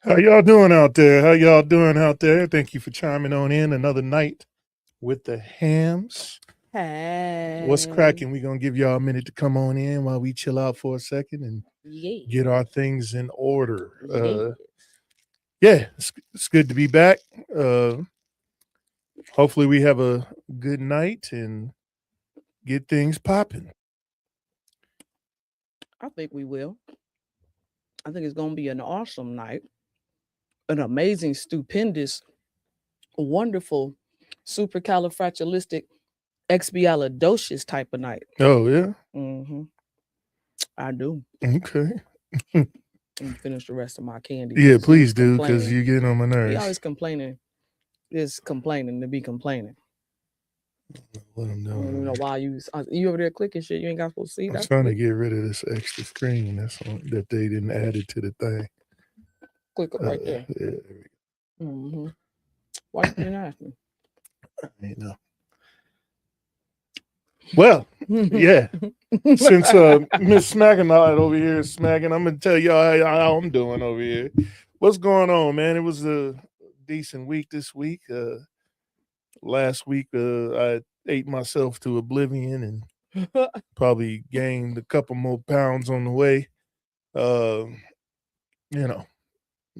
How y'all doing out there? How y'all doing out there? Thank you for chiming on in another night with the hams. What's Hey. cracking? We're gonna give y'all a minute to come on in while we chill out for a second and Yeah. get our things in order. Yeah. Yeah, it's good to be back. Hopefully we have a good night and get things popping. I think we will. I think it's going to be an awesome night. An amazing, stupendous, wonderful, supercalifragilistic, expialidocious type of night. Oh yeah, Mm-hmm. I do. okay. And finish the rest of my candy Yeah, because you please was do because complaining. you getting on my He nerves. always complaining. Is complaining to be complaining. What I'm I don't even doing. know why you over there clicking shit you ain't got supposed to see. I'm That's trying to click, get rid of this extra screen that they didn't add it to the thing. click up right there. Yeah, Mm-hmm. Why you didn't ask me? you know. Well, yeah. Since Miss Smacking over here is smacking, I'm gonna tell y'all how I'm doing over here. What's going on, man? It was a decent week this week. Last week, I ate myself to oblivion and probably gained a couple more pounds on the way. Uh, you know,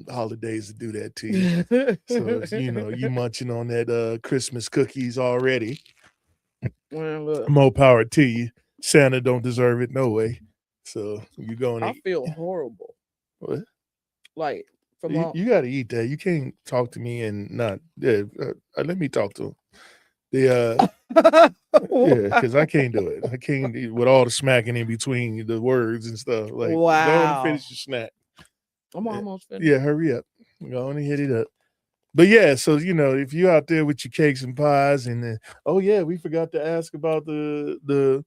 holidays to do that to you. So you munching on that Christmas cookies already. Man, look, More power to you. Santa don't deserve it no way. So you going I to feel horrible. what? Like from You got to eat that. You can't talk to me and not. Yeah, let me talk to him. The yeah, because I can't do it. I can't with all the smacking in between the words and stuff. Like, go on and wow. finish your snack. I'm Yeah, almost finished. yeah, hurry up. Go on and hit it up. But yeah, so if you out there with your cakes and pies, and oh yeah, we forgot to ask about the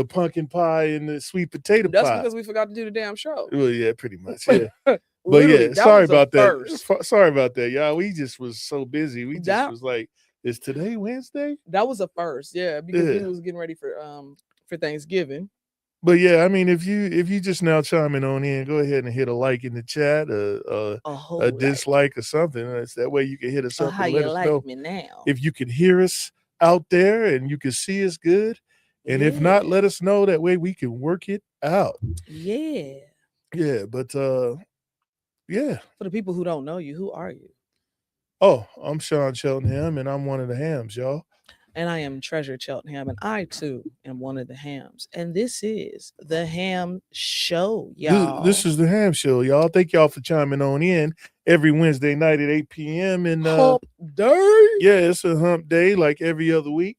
pumpkin pie and the sweet potato That's pie. because we forgot to do the damn show. Well, yeah, pretty much, yeah. But Literally, yeah, that sorry was a about that. first. Sorry about that, y'all. We just was so busy. We just That was like, is today Wednesday? that was a first, yeah, because we Yeah. was getting ready for Thanksgiving. But yeah, I mean, if you just now chiming on in, go ahead and hit a like in the chat, A a whole like. dislike or something. That's that way you can hit us Oh, up how and let you us like know me now? if you can hear us out there and you can see us good. And if not, Yeah. let us know. That way we can work it out. Yeah. Yeah, but yeah. For the people who don't know you, who are you? Oh, I'm Sean Cheltenham, and I'm one of the hams, y'all. And I am Treasure Cheltenham, and I too am one of the hams. And this is the Ham Show, This y'all. is the Ham Show, y'all. Thank y'all for chiming on in every Wednesday night at 8 p.m. And Hump day. yeah, it's a hump day like every other week.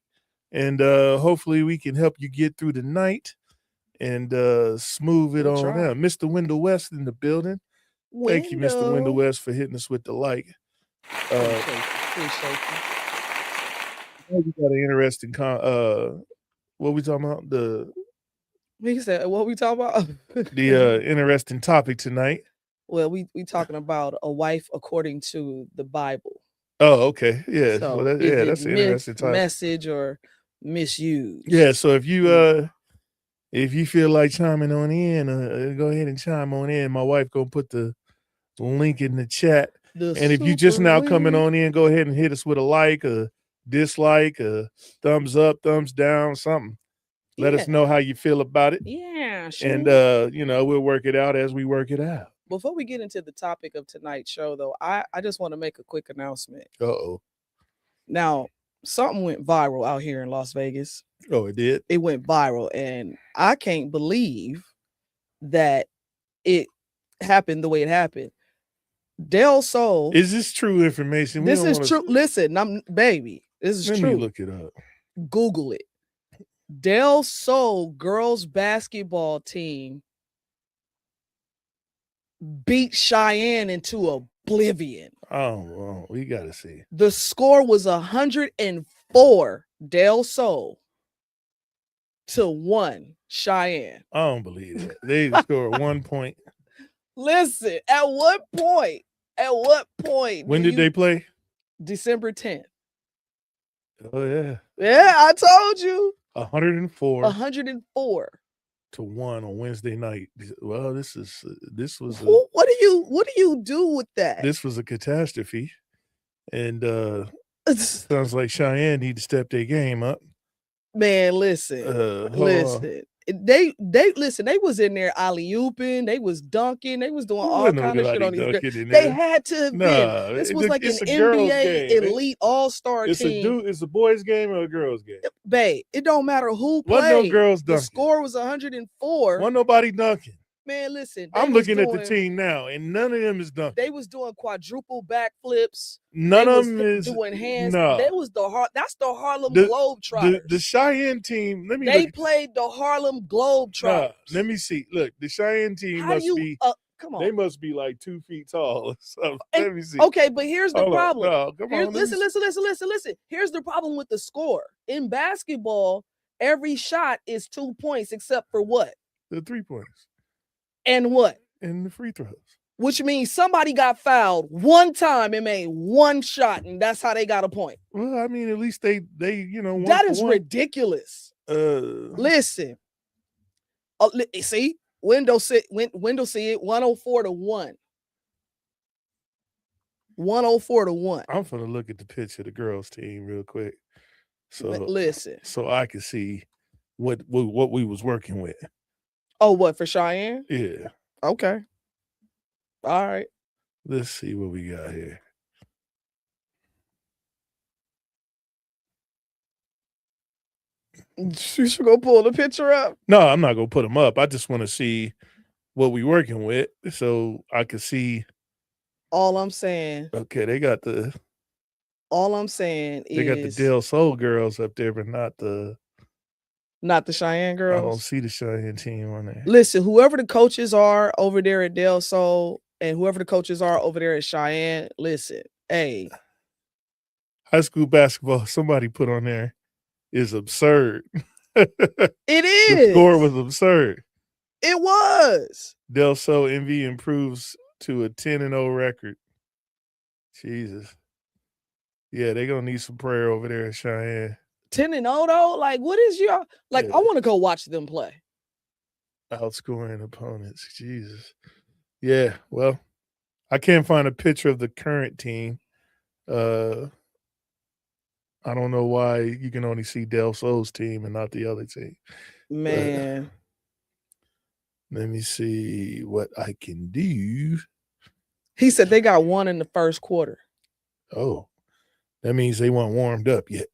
And hopefully we can help you get through the night and smooth it We'll on try. out. Mr. Wendell West in the building. Thank you, Mr. Wendell Window. West, for hitting us with the like. Uh, Appreciate you. Appreciate we got an interesting what we talking about? you. He said, what we talking about? The interesting topic tonight. Well, we talking about a wife according to the Bible. Oh, okay. Yeah. Well, So is it that's an myth, interesting topic. message, or Yeah. misused? So if you feel like chiming on in, go ahead and chime on in. My wife gonna put the link in the chat. The And if you just super now coming link. on in, go ahead and hit us with a like, a dislike, a thumbs up, thumbs down, something. Let us know Yeah. how you feel about it. Yeah, And sure. we'll work it out as we work it out. Before we get into the topic of tonight's show, though, I just want to make a quick announcement. Uh-oh. Now, something went viral out here in Las Vegas. Oh, it did? It went viral, and I can't believe that it happened the way it happened. Del Sol. Is this true information? This is true. Listen, I'm baby. This is Let true. me look it up. Google it. Del Sol girls basketball team beat Cheyenne into oblivion. Oh, well, we gotta see. The score was 104 Del Sol to 1 Cheyenne. I don't believe that. They scored 1 point. Listen, at what point? At what point? When did they play? December 10th. Oh yeah. Yeah, I told you. 104 104 to 1 on Wednesday night. Well, this was what do do you do with that? This was a catastrophe. And sounds like Cheyenne need to step their game up. Man, listen. Listen. They listen, they was in there alley-ooping, they was dunking, they was doing all kind of shit on these girls. They had to have been. This was like an NBA elite all-star team. It's a boys' game or a girls' game. Babe, it don't matter who played. Wasn't no girls dunking. The score was 104. Wasn't nobody dunking. Man, listen. I'm looking at the team now, and none of them is dunking. They was doing quadruple backflips. None of them is doing hands. No. That's the Harlem Globetrotters. The Cheyenne team. They played the Harlem Globetrotters. Let me see. Look, the Cheyenne team be. Come on. They must be like 2 feet tall. So let me see. Okay, but here's the problem. No, come on. Listen. Here's the problem with the score. In basketball, every shot is 2 points except for what? The 3 points. And what? And the free throws. Which means somebody got fouled one time and made one shot, and that's how they got a point. Well, I mean, at least they that is ridiculous. Listen. See? Window see it 104-1. 104-1. I'm gonna look at the picture of the girls team real quick. So listen. So I can see what we was working with. Oh, what, for Cheyenne? Yeah. Okay. All right. Let's see what we got here. You should go pull the picture up. No, I'm not gonna put them up. I just want to see what we working with, so I can see. All I'm saying. Okay, they got the. All I'm saying is they got the Del Sol girls up there, but not the Cheyenne girls. I don't see the Cheyenne team on there. Listen, whoever the coaches are over there at Del Sol and whoever the coaches are over there at Cheyenne, listen, hey. High school basketball, somebody put on there, is absurd. It is. The score was absurd. It was. Del Sol MV improves to a 10-0 record. Jesus. Yeah, they're going to need some prayer over there at Cheyenne. 10-0 though? Like, what is your I want to go watch them play. Outscoring opponents. Jesus. Yeah, well, I can't find a picture of the current team. I don't know why you can only see Del Sol's team and not the other team. Man. Let me see what I can do. He said they got one in the first quarter. Oh, that means they weren't warmed up yet.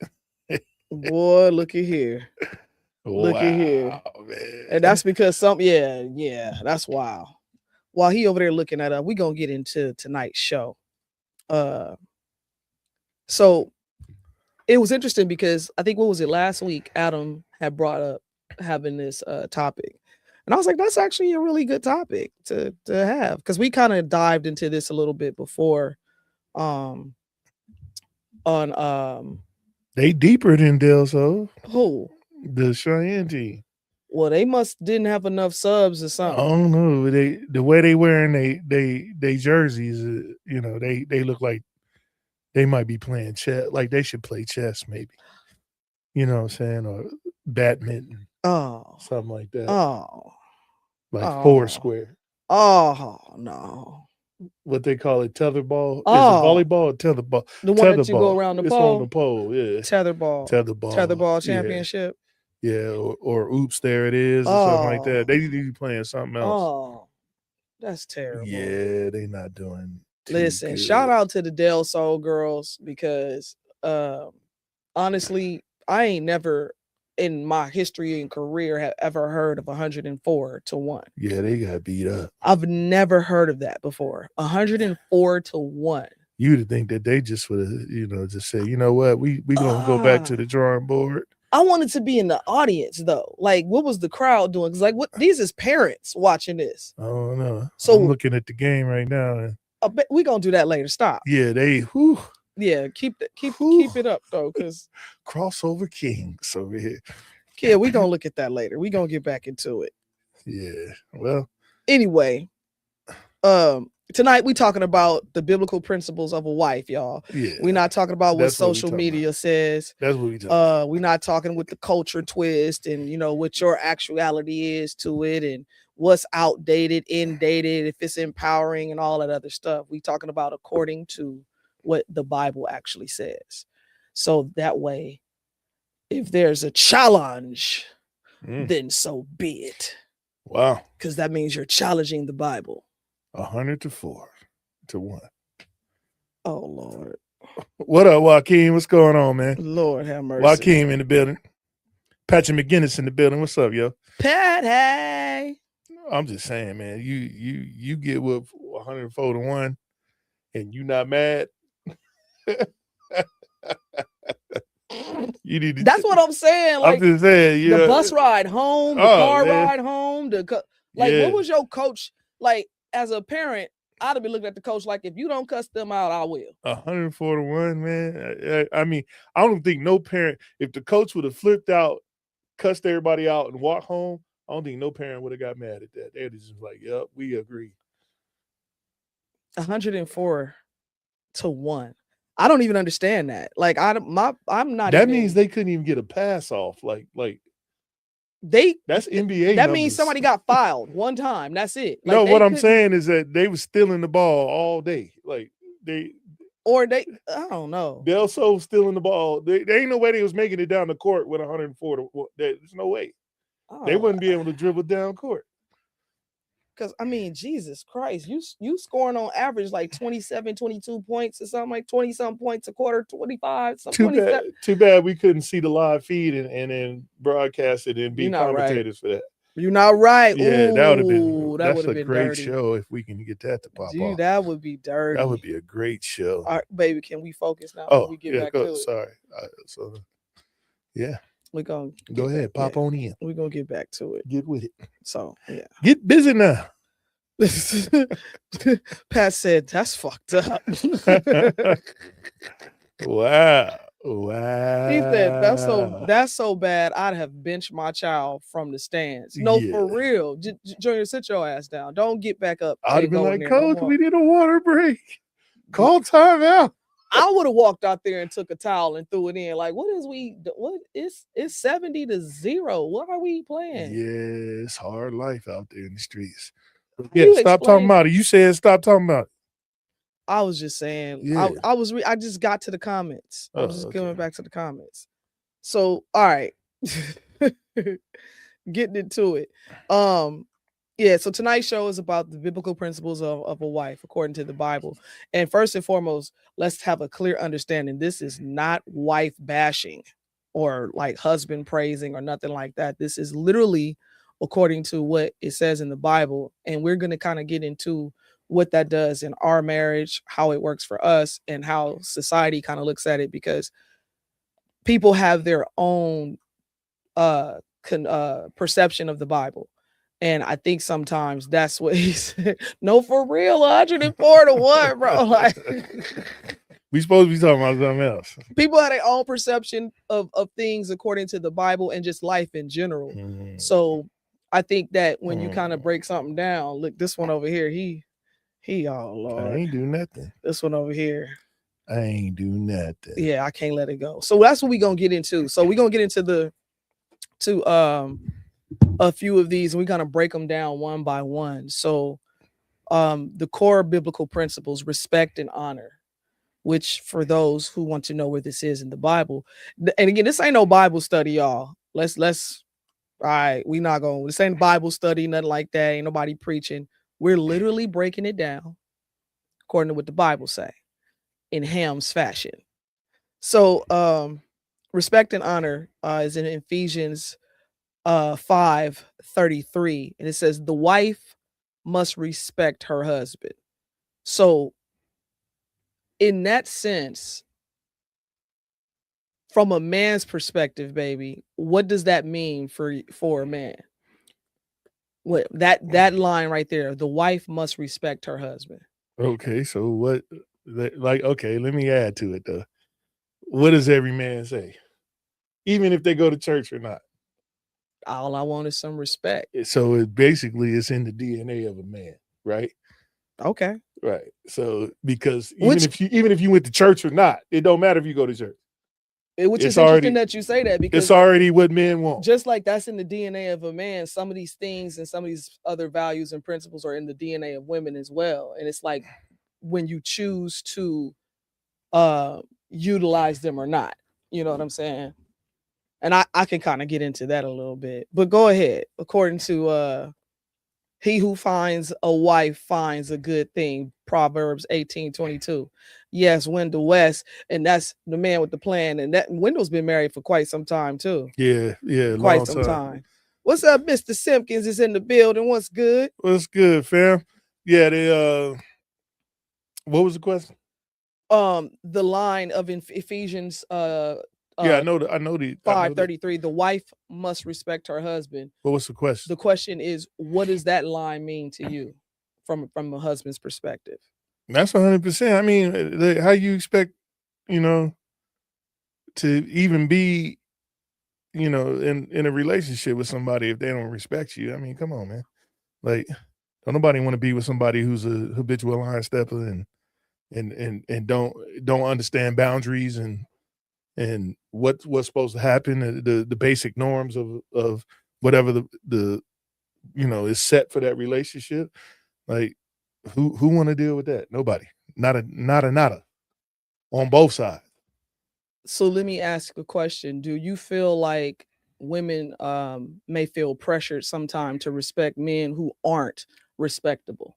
Boy, look at here. Look at here. Man. And that's because that's wild. While he over there looking at us, we're going to get into tonight's show. So it was interesting because I think, what was it, last week, Adam had brought up having this topic. And I was like, that's actually a really good topic to have, because we kind of dived into this a little bit before they deeper than Del Sol. Who? The Cheyenne team. Well, they didn't have enough subs or something. I don't know. The way they wearing they jerseys, they look like they might be playing chess. Like they should play chess, maybe. You know what I'm saying? Or badminton. Oh. Something like that. Oh. Like Foursquare. Oh, no. What they call it, tetherball? Oh. Is it volleyball or tetherball? The one that you go around the pole? It's on the pole, yeah. Tetherball. Tetherball championship. Yeah, or oops, there it is, or something like that. They need to be playing something else. Oh, that's terrible. Yeah, they not doing Listen, good. Shout out to the Del Sol girls, because honestly, I ain't never in my history and career have ever heard of 104-1. Yeah, they got beat up. I've never heard of that before. 104-1. You'd think that they just would have, just say, you know what, we gonna go back to the drawing board. I wanted to be in the audience though. Like, what was the crowd doing? Because what these is parents watching this. I don't know. So I'm looking at the game right now. And we gonna do that later. Stop. Yeah, Yeah, keep it up though, because crossover kings over here. Yeah, we gonna look at that later. We gonna get back into it. Yeah. Well. Anyway, tonight we talking about the biblical principles of a wife, y'all. Yeah. We're not talking about what social media says. That's what we talking about. We're not talking with the culture twist and what your actuality is to it and what's outdated, indated, if it's empowering and all that other stuff. We talking about according to what the Bible actually says. So that way, if there's a challenge, then so be it. Wow. Because that means you're challenging the Bible. 100-4-1. Oh, Lord. What up, Joaquin? What's going on, man? Lord have mercy. Joaquin in the building. Patrick McGinnis in the building. What's up, yo? Pat, hey. I'm just saying, man. You get with 104-1, and you not mad. You need to. That's what I'm saying. Like, I'm just saying, the bus ride home, the car ride home, what was your coach like? As a parent, I'd have been looking at the coach like, if you don't cuss them out, I will. 104-1, man. I mean, I don't think no parent, if the coach would have flipped out, cussed everybody out, and walked home, I don't think no parent would have got mad at that. They'd just like, yep, we agree. 104-1. I don't even understand that. Like, I'm not. That means they couldn't even get a pass off. Like that's NBA. That means somebody got fouled one time. That's it. Like, no, what I'm saying is that they were stealing the ball all day. Like I don't know. They're so stealing the ball. There ain't no way they was making it down the court with 104. There's no way. They wouldn't be able to dribble down court. Because, I mean, Jesus Christ, you scoring on average like 27, 22 points or something, like 20-something points a quarter, 25, something. Too bad we couldn't see the live feed and then broadcast it and be commentators for that. You're not right. Yeah, that would have been. That's a great dirty show if we can get that to pop off. That would be dirty. That would be a great show. All right, baby, can we focus now? Oh, we get back to it? Sorry. Yeah. We're going to go ahead. Pop on in. We're going to get back to it. Get with it. So, yeah. Get busy now. Pat said, that's fucked up. Wow. He said, that's so bad, I'd have benched my child from the stands. No, for real. Junior, sit your ass down. Don't get back up. I'd have been like, Coach, we need a water break. Call timeout. I would have walked out there and took a towel and threw it in. Like, it's 70-0. What are we playing? Yeah, it's hard life out there in the streets. Yeah, stop talking about it. You said stop talking about it. I was just saying, I just got to the comments. I'm just going back to the comments. So, all right. Getting into it. So tonight's show is about the biblical principles of a wife according to the Bible. And first and foremost, let's have a clear understanding. This is not wife bashing or like husband praising or nothing like that. This is literally according to what it says in the Bible. And we're going to kind of get into what that does in our marriage, how it works for us, and how society kind of looks at it, because people have their own perception of the Bible. And I think sometimes that's what he said. No, for real, 104-1, bro. Like, we supposed to be talking about something else. People have their own perception of things according to the Bible and just life in general. So I think that when you kind of break something down, look, this one over here, he, oh Lord, I ain't do nothing. This one over here, I ain't do nothing. Yeah, I can't let it go. So that's what we're gonna get into. So we're gonna get into a few of these, and we're gonna break them down one by one. So the core biblical principles: respect and honor, which for those who want to know where this is in the Bible, and again, this ain't no Bible study, y'all. Let's all right, we not going, this ain't Bible study, nothing like that. Ain't nobody preaching. We're literally breaking it down according to what the Bible say in Ham's fashion. So respect and honor is in Ephesians 5:33, and it says the wife must respect her husband. So in that sense, from a man's perspective, baby, what does that mean for a man? What that line right there, the wife must respect her husband. Okay, so what, like, okay, let me add to it though. What does every man say? Even if they go to church or not? All I want is some respect. So it basically is in the DNA of a man, right? Okay. Right. So because even if you went to church or not, it don't matter if you go to church. which It's is interesting already that you say that, it's because already what men want. just like that's in the DNA of a man, some of these things and some of these other values and principles are in the DNA of women as well. And it's like when you choose to utilize them or not. You know what I'm saying? And I can kind of get into that a little bit. But go ahead. According to he who finds a wife finds a good thing. Proverbs 18:22. Yes, Wendell West, and that's the man with the plan. And that Wendell's been married for quite some time too. Yeah, Quite long some time. time. What's up, Mr. Simpkins is in the building. What's good? What's good, fam? Yeah, they what was the question? The line of Ephesians Yeah, I know the 5:33, the wife must respect her husband. But what's the question? The question is, what does that line mean to you from a husband's perspective? That's 100%. I mean, how you expect, you know, to even be, in a relationship with somebody if they don't respect you? I mean, come on, man. Like, don't nobody want to be with somebody who's a habitual line stepper and don't understand boundaries and what's supposed to happen, the basic norms of whatever the is set for that relationship. Like, who want to deal with that? Nobody. Nada on both sides. So let me ask a question. Do you feel like women may feel pressured sometimes to respect men who aren't respectable?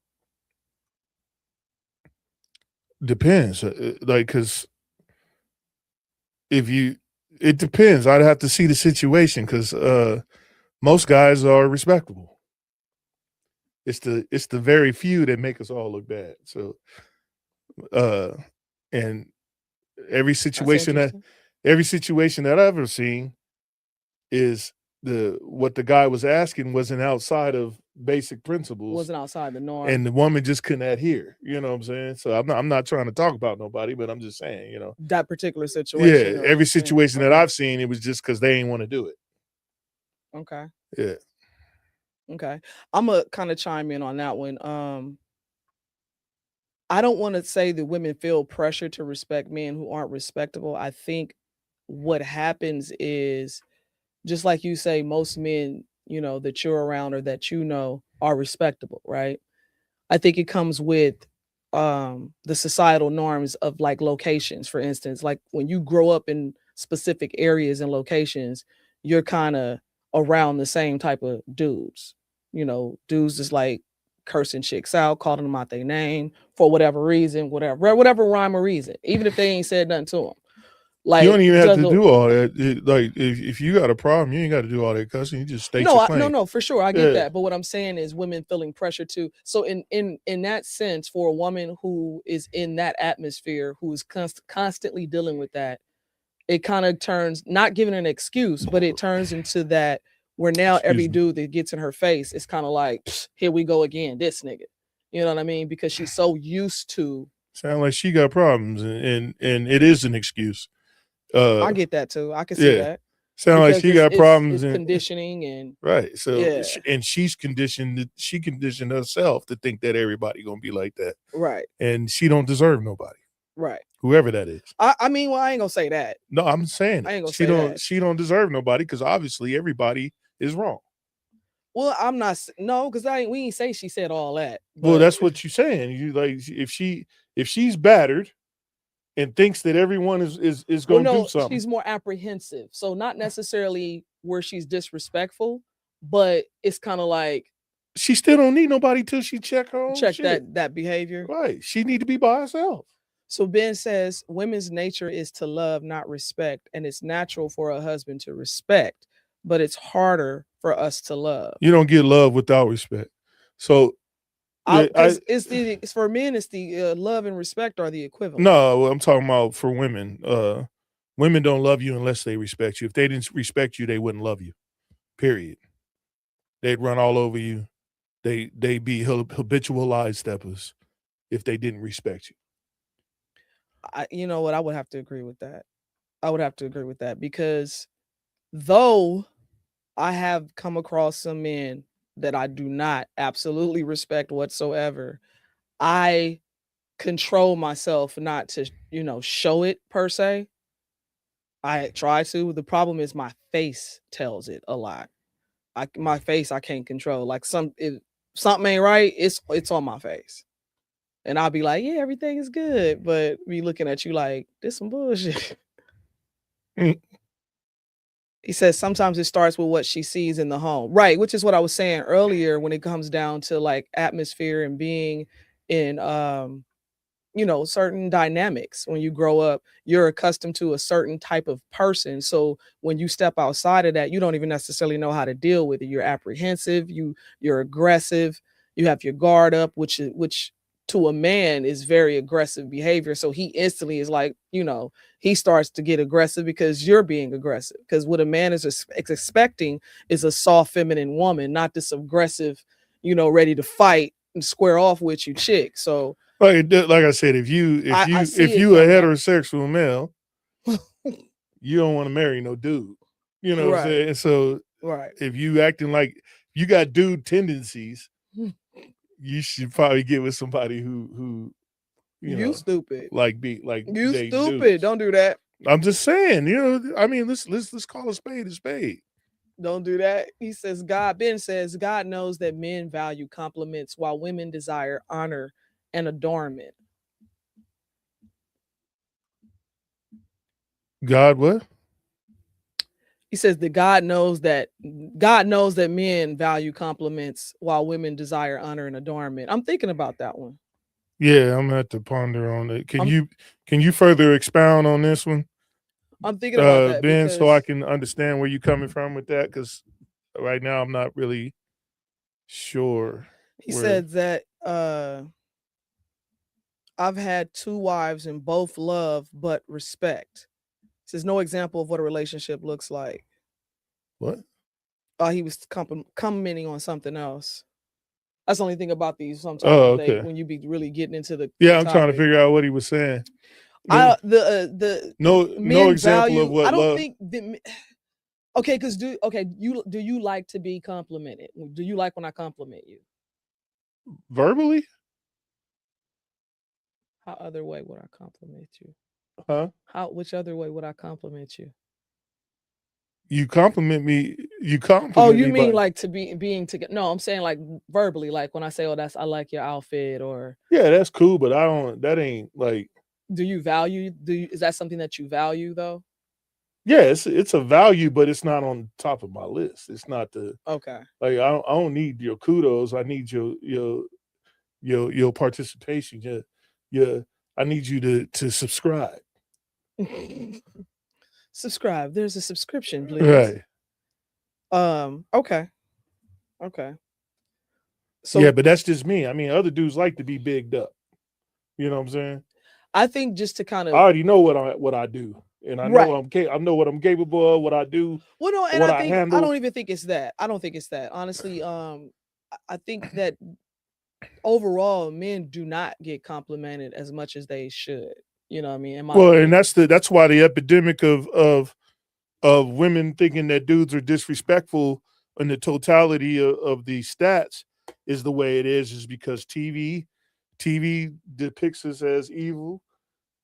Depends. Like, because it depends. I'd have to see the situation, because most guys are respectable. It's the very few that make us all look bad. So, and every That's situation that interesting. every situation that I've ever seen is what the guy was asking wasn't outside of basic principles, Wasn't outside the norm. and the woman just couldn't adhere. You know what I'm saying? So I'm not trying to talk about nobody, but I'm just saying, That particular yeah, situation. every situation that Okay. I've seen, it was just because they ain't want to do it. Okay. Yeah. Okay. I'm gonna kind of chime in on that one. I don't want to say that women feel pressure to respect men who aren't respectable. I think what happens is, just like you say, most men, that you're around or that are respectable, right? I think it comes with the societal norms of like locations, for instance. Like when you grow up in specific areas and locations, you're kind of around the same type of dudes. Dudes just like cursing chicks out, calling them out their name for whatever reason, whatever rhyme or reason, even if they ain't said nothing to them. Like, You don't even have to juggle. do all that. Like, if you got a problem, you ain't got to do all that cussing. You just state your claim. No, for sure, I get Yeah. that. But what I'm saying is, women feeling pressure to. So in that sense, for a woman who is in that atmosphere, who is constantly dealing with that, it kind of turns, not giving an excuse, but it turns into that where now every dude that gets in her face is kind of like, here we go again, this nigga. You know what I mean? Because she's so used to. Sound like she got problems, and it is an excuse. I get that too. I can see that. Sound like Because she got problems, it's conditioning and right. So yeah. and she's conditioned. She conditioned herself to think that everybody gonna be like that, right. and she don't deserve nobody, right. whoever that is. I mean, well, I ain't gonna say that. No, I'm saying I ain't gonna she say don't. that. She don't deserve nobody, because obviously everybody is wrong. Well, I'm not. No, because we ain't say she said all that. Well, But that's what you're saying. You like, if she's battered and thinks that everyone is well, gonna do no, something. she's more apprehensive. So not necessarily where she's disrespectful, but it's kind of like She still don't need nobody till she check her own shit. that behavior. Right. She need to be by herself. So Ben says women's nature is to love, not respect, and it's natural for a husband to respect, but it's harder for us to love. You don't get love without respect. So because it's for men, it's the love and respect are the equivalent. No, I'm talking about for women. Women don't love you unless they respect you. If they didn't respect you, they wouldn't love you. Period. They'd run all over you. They'd be habitual lie steppers if they didn't respect you. You know what? I would have to agree with that. I would have to agree with that, because though I have come across some men that I do not absolutely respect whatsoever, I control myself not to, show it per se. I try to. The problem is my face tells it a lot. My face I can't control. Like if something ain't right, it's on my face. And I'll be like, yeah, everything is good. But me looking at you like, this some bullshit. Mm. He says sometimes it starts with what she sees in the home. Right, which is what I was saying earlier when it comes down to like atmosphere and being in certain dynamics. When you grow up, you're accustomed to a certain type of person, so when you step outside of that, you don't even necessarily know how to deal with it. You're apprehensive, you're aggressive, you have your guard up, which to a man is very aggressive behavior. So he instantly is like, he starts to get aggressive because you're being aggressive, because what a man is expecting is a soft feminine woman, not this aggressive, ready to fight and square off with you chick. So like I said, if you I see it a from that. heterosexual male, you don't want to marry no dude. You know what I'm Right. saying? So Right. if you acting like you got dude tendencies, you should probably get with somebody who You stupid. like You dating stupid. dudes. Don't do that. I'm just saying, I mean, let's call a spade a spade. Don't do that. He says, Ben says, God knows that men value compliments while women desire honor and adornment. God, what? He says that God knows that men value compliments while women desire honor and adornment. I'm thinking about that one. Yeah, I'm gonna have to ponder on it. Can I'm- you further expound on this one, I'm thinking about that Ben, so I because can understand where you're coming from with that? Because right now I'm not really sure. he Where said that I've had 2 wives and both love but respect. This is no example of what a relationship looks like. what? He was commenting on something else. That's the only thing about these. Oh, Sometimes okay. when you be really getting into the Yeah, I'm trying to topic. figure out what he was saying. The No men example of value. what I don't love. think okay, because do you like to be complimented? Do you like when I compliment you? Verbally? How other way would I compliment you? Huh? Which other way would I compliment you? You compliment me. You Oh, compliment you me mean by like to being together? No, I'm saying like verbally, like when I say, "Oh, I like your outfit," or yeah, that's cool, but I don't. That ain't like. do you value? Is that something that you value though? Yeah, it's a value, but it's not on top of my list. It's not the Okay. like. I don't need your kudos. I need your participation. Your I need you to subscribe. Subscribe. There's a subscription, please. Right. Okay. Okay. Yeah, So but that's just me. I mean, other dudes like to be bigged up. You know what I'm saying? I think just to kind I of already know what I do, and I know right. I know what I'm capable of, what I do, Well, no, and what I I think I handle. don't even think it's that. I don't think it's that. Honestly, I think that overall men do not get complimented as much as they should. You know what I mean? In my Well, and opinion. that's why the epidemic of women thinking that dudes are disrespectful in the totality of the stats is the way it is because TV depicts us as evil.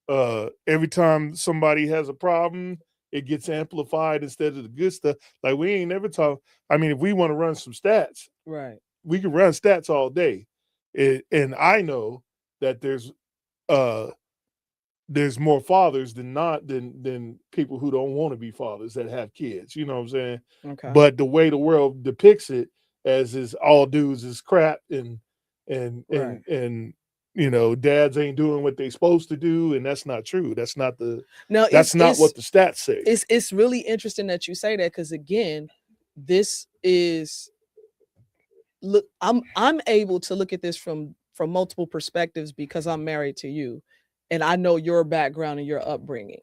Every time somebody has a problem, it gets amplified instead of the good stuff. Like we ain't never talk. I mean, if we want to run some stats, Right. we can run stats all day. And I know that uh there's more fathers than people who don't want to be fathers that have kids. You know what I'm saying? Okay. But the way the world depicts it as is all dudes is crap Right. and dads ain't doing what they supposed to do, and that's not true. Now That's not what the stats say. it's really interesting that you say that because again, this is look. I'm able to look at this from multiple perspectives because I'm married to you, and I know your background and your upbringing,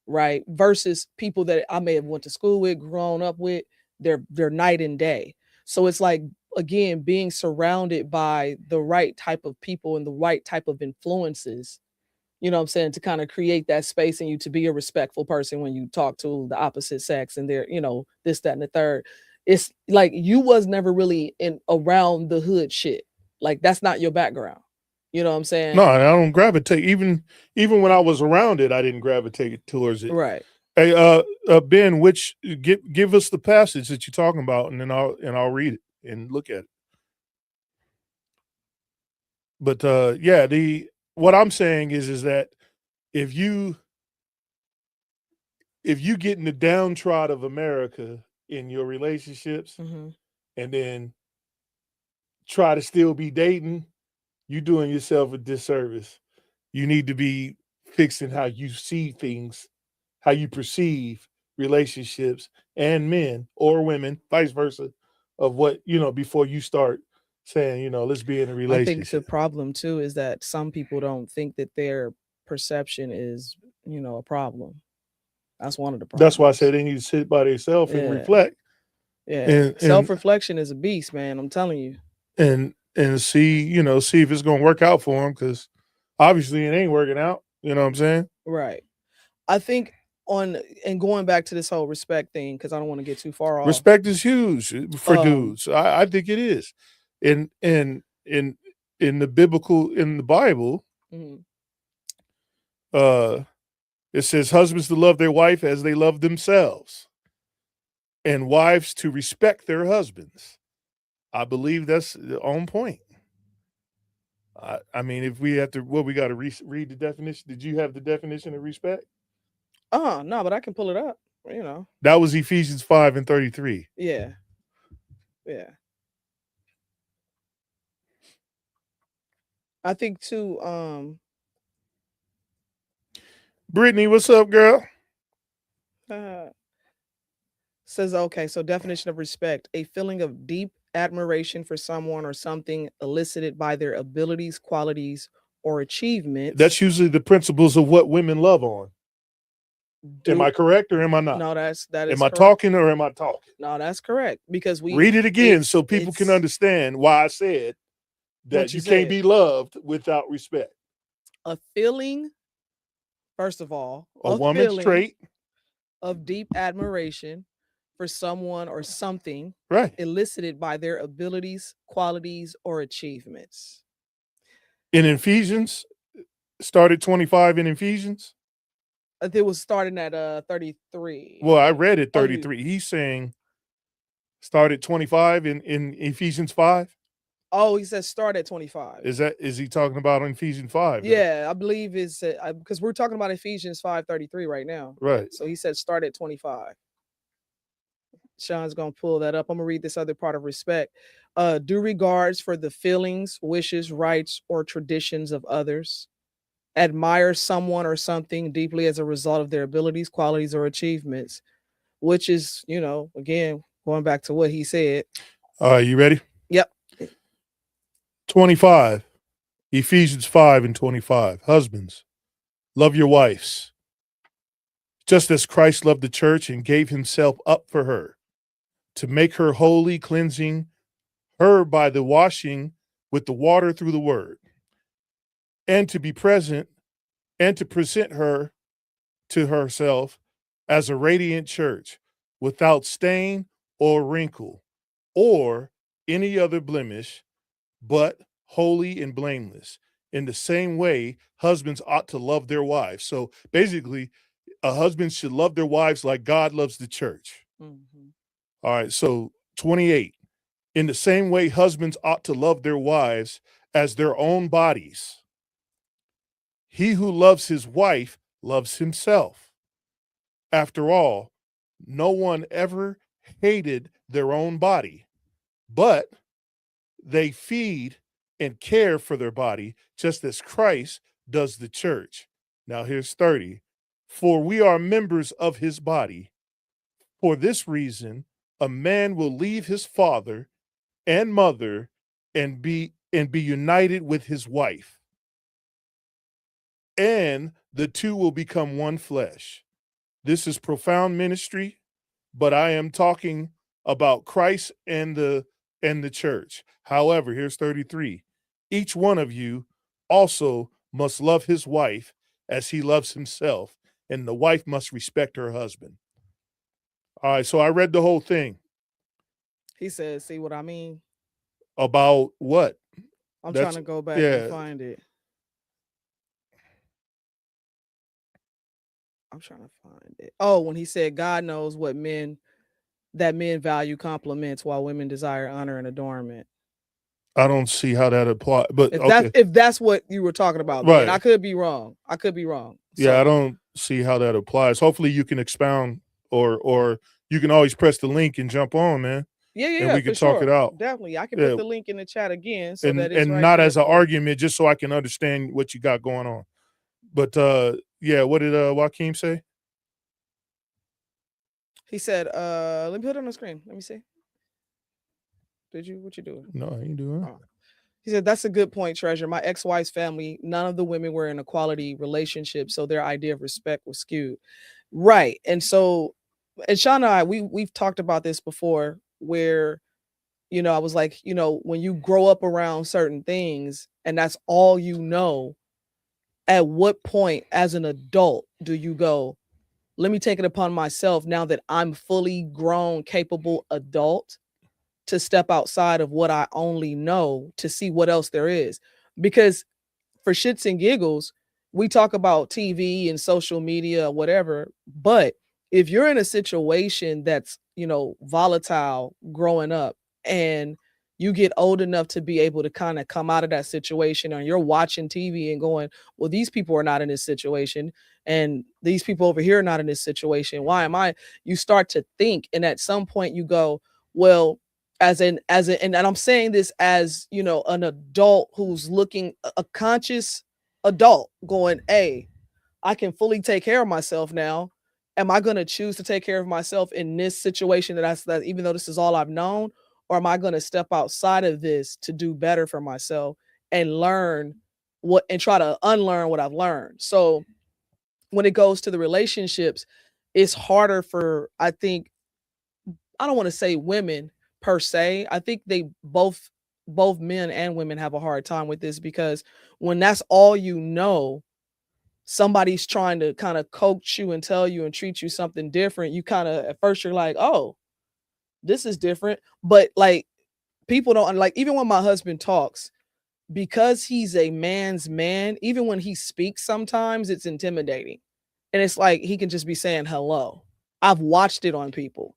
right? Versus people that I may have went to school with, grown up with, they're night and day. So it's like again being surrounded by the right type of people and the right type of influences, you know what I'm saying, to kind of create that space in you to be a respectful person when you talk to the opposite sex and they're, this, that, and the third. It's like you was never really in around the hood shit. Like that's not your background. You know what I'm saying? No, I don't gravitate. Even when I was around it, I didn't gravitate towards it. Right. Hey, Ben, which give us the passage that you're talking about, and then I'll read it and look at it. But yeah, the what I'm saying is that if you if you get in the downtrod of America in your relationships, Mm-hmm. and then try to still be dating, you doing yourself a disservice. You need to be fixing how you see things, how you perceive relationships and men or women, vice versa, of what, before you start saying, let's be in a I think the relationship. problem too is that some people don't think that their perception is, a problem. That's one of the That's why I problems. said they need to sit by themselves and Yeah. reflect Yeah. and and Self-reflection is a beast, man. I'm telling you. and see, see if it's gonna work out for them, because obviously it ain't working out. You know what I'm saying? Right. I think on and going back to this whole respect thing, because I don't want to get too far off. Respect is huge for Um, dudes. I think it is. In the biblical, in the Bible, mhm. uh it says husbands to love their wife as they love themselves, and wives to respect their husbands. I believe that's on point. I mean, if we have to, what we got to read the definition. Did you have the definition of respect? No, but I can pull it up, you know. That was Ephesians 5:33. Yeah. Yeah. I think too, Brittany, what's up, girl? uh, says, okay, so definition of respect, a feeling of deep admiration for someone or something elicited by their abilities, qualities, or achievements. That's usually the principles of what women love on. Am Do I correct or am I not? no, that Am is I correct. talking or am I talking? No, that's correct because Read it again so people can it's understand why I said that what you you can't said. be loved without respect. A feeling, first of all, A a woman's feeling trait, of deep admiration for someone or something right? elicited by their abilities, qualities, or achievements. In Ephesians, started 25 in Ephesians. It was starting at 33, Well, I I think. read it Oh, you 33. He's saying started 25 in Ephesians 5. oh, he says start at 25. Is he talking about in Ephesians 5? Yeah, I believe it's because we're talking about Ephesians 5:33 right now. Right. So he said start at 25. Sean's gonna pull that up. I'm gonna read this other part of respect. Due regards for the feelings, wishes, rights, or traditions of others. Admire someone or something deeply as a result of their abilities, qualities, or achievements, which is, again, going back to what he said. All right, you ready? Yep. 25. Ephesians 5 and 25. Husbands, love your wives, just as Christ loved the church and gave himself up for her, to make her holy, cleansing her by the washing with the water through the word, and to be present and to present her to herself as a radiant church without stain or wrinkle or any other blemish, but holy and blameless. In the same way, husbands ought to love their wives. So basically, a husband should love their wives like God loves the church. Mm-hmm. All right. So 28. In the same way, husbands ought to love their wives as their own bodies. He who loves his wife loves himself. After all, no one ever hated their own body, but they feed and care for their body just as Christ does the church. Now here's 30. For we are members of his body. For this reason, a man will leave his father and mother and be united with his wife, and the two will become one flesh. This is profound ministry, but I am talking about Christ and the church. However, here's 33. Each one of you also must love his wife as he loves himself, and the wife must respect her husband. All right, so I read the whole thing. He says, see what I mean? About what? I'm trying That's to go back and yeah. find it. I'm trying to find it. Oh, when he said God knows what men value compliments while women desire honor and adornment. I don't see how that applies, but okay. If that's what you were talking about, then I Right. could be wrong. I could be wrong. Yeah, I So don't see how that applies. Hopefully you can expound, or you can always press the link and jump on, man, and yeah, we for can talk it sure. out. Definitely. I can Yeah, put the link in the chat again so and that it's right not there as an for you. argument, just so I can understand what you got going on. But yeah, what did Joaquin say? He said, let me put it on the screen. Let me see. Did you? What you doing? No, I ain't doing. Oh. He said, that's a good point, Treasure. My ex-wife's family, none of the women were in a quality relationship, so their idea of respect was skewed. Right. And so, and Sean and I, we've talked about this before where, I was like, when you grow up around certain things and that's all you know, at what point as an adult do you go, let me take it upon myself now that I'm fully grown, capable adult to step outside of what I only know to see what else there is. Because for shits and giggles, we talk about TV and social media, whatever. But if you're in a situation that's, volatile growing up and you get old enough to be able to kind of come out of that situation, and you're watching TV and going, well, these people are not in this situation. And these people over here are not in this situation. Why am I? You start to think. And at some point you go, well, and I'm saying this as, an adult who's looking, a conscious adult going, hey, I can fully take care of myself now. Am I going to choose to take care of myself in this situation that even though this is all I've known, or am I going to step outside of this to do better for myself and learn and try to unlearn what I've learned? So when it goes to the relationships, it's harder for, I think, I don't want to say women per se. I think they both men and women have a hard time with this, because when that's all you know, somebody's trying to kind of coach you and tell you and treat you something different. You kind of, at first you're like, oh, this is different. But like, people don't like, even when my husband talks, because he's a man's man, even when he speaks, sometimes it's intimidating. And it's like he can just be saying hello. I've watched it on people.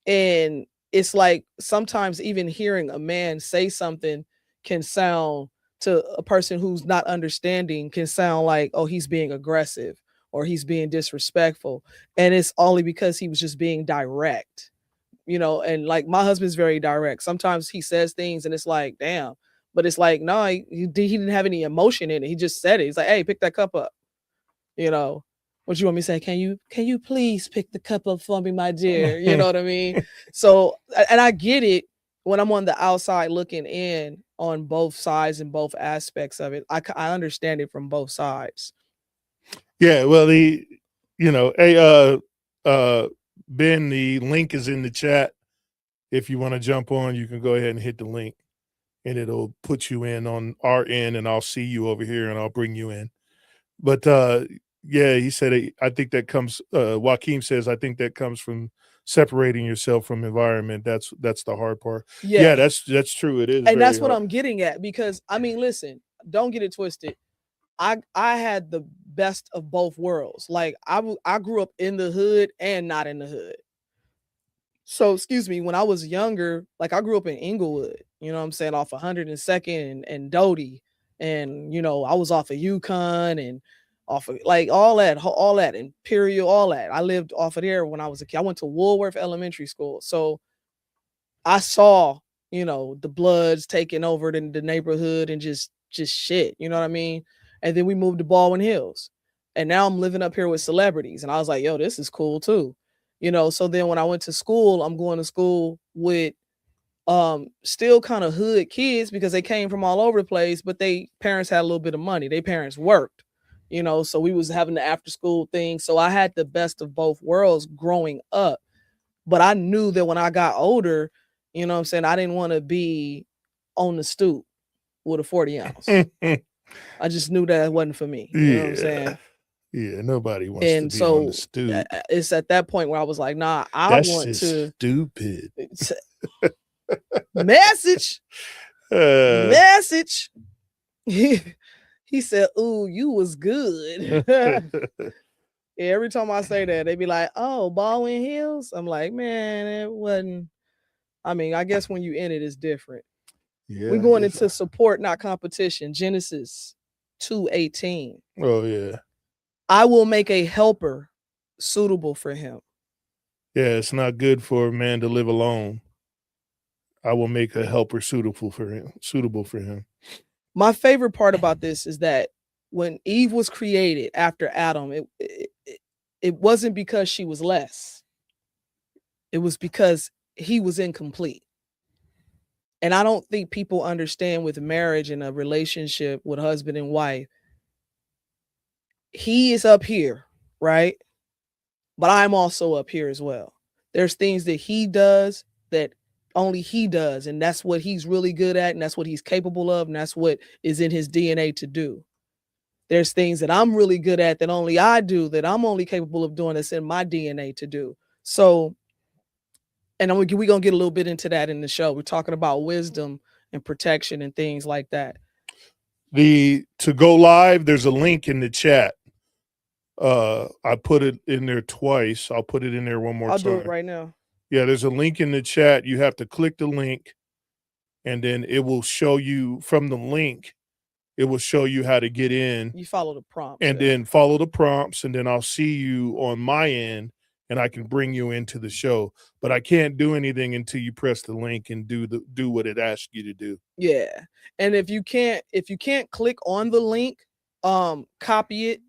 And it's like sometimes even hearing a man say something can sound, to a person who's not understanding, can sound like, oh, he's being aggressive or he's being disrespectful. And it's only because he was just being direct, and like my husband's very direct. Sometimes he says things and it's like, damn. But it's like, no, he didn't have any emotion in it. He just said it. He's like, hey, pick that cup up. What you want me to say? Can you please pick the cup up for me, my dear? You know what I mean? So, and I get it when I'm on the outside looking in on both sides and both aspects of it. I understand it from both sides. Yeah, well, hey, Ben, the link is in the chat. If you want to jump on, you can go ahead and hit the link, and it'll put you in on our end, and I'll see you over here, and I'll bring you in. But yeah, he said, I think that comes. Joaquin says, I think that comes from separating yourself from environment. That's the hard part. Yeah, that's true. It is, and that's hard. what I'm getting at, because I mean, listen, don't get it twisted. I had the best of both worlds. Like I grew up in the hood and not in the hood. So, excuse me, when I was younger, like I grew up in Inglewood, you know what I'm saying, off 102nd and Doty. And, I was off of Yukon and off of like all that, Imperial, all that. I lived off of there when I was a kid. I went to Woolworth Elementary School. So I saw, the Bloods taking over the neighborhood and just shit, you know what I mean? And then we moved to Baldwin Hills. And now I'm living up here with celebrities. And I was like, yo, this is cool too. So then when I went to school, I'm going to school with still kind of hood kids, because they came from all over the place, but they parents had a little bit of money. They parents worked, so we was having the after school thing. So I had the best of both worlds growing up. But I knew that when I got older, you know what I'm saying, I didn't want to be on the stoop with a 40 ounce. I just knew that it wasn't for me. You know what I'm saying? Yeah, nobody wants to be on the stoop. It's at that point where I was like, nah, That's stupid. Message. Message. He said, ooh, you was good. Every time I say that, they be like, "Oh, ball in heels." I'm like, man, it wasn't. I mean, I guess when you in it, it's different. Yeah, We I going guess. into support, not competition. Genesis 2:18. Oh yeah, I will make a helper suitable for him. yeah. It's not good for a man to live alone. I will make a helper suitable for him. Suitable for him. My favorite part about this is that when Eve was created after Adam, it wasn't because she was less. It was because he was incomplete. And I don't think people understand with marriage and a relationship with husband and wife, he is up here, right? But I'm also up here as well. There's things that he does that only he does, and that's what he's really good at, and that's what he's capable of, and that's what is in his DNA to do. There's things that I'm really good at that only I do, that I'm only capable of doing, that's in my DNA to do. So, and we're going to get a little bit into that in the show. We're talking about wisdom and protection and things like that. To go live, there's a link in the chat. I put it in there twice. I'll put it in there one more I'll time. do it right now. Yeah, there's a link in the chat. You have to click the link, and then it will show you from the link. It will show you how to get in. You follow the prompts, and then follow the prompts, and then I'll see you on my end, and I can bring you into the show. But I can't do anything until you press the link and do what it asks you to do. Yeah, and if you can't click on the link, copy it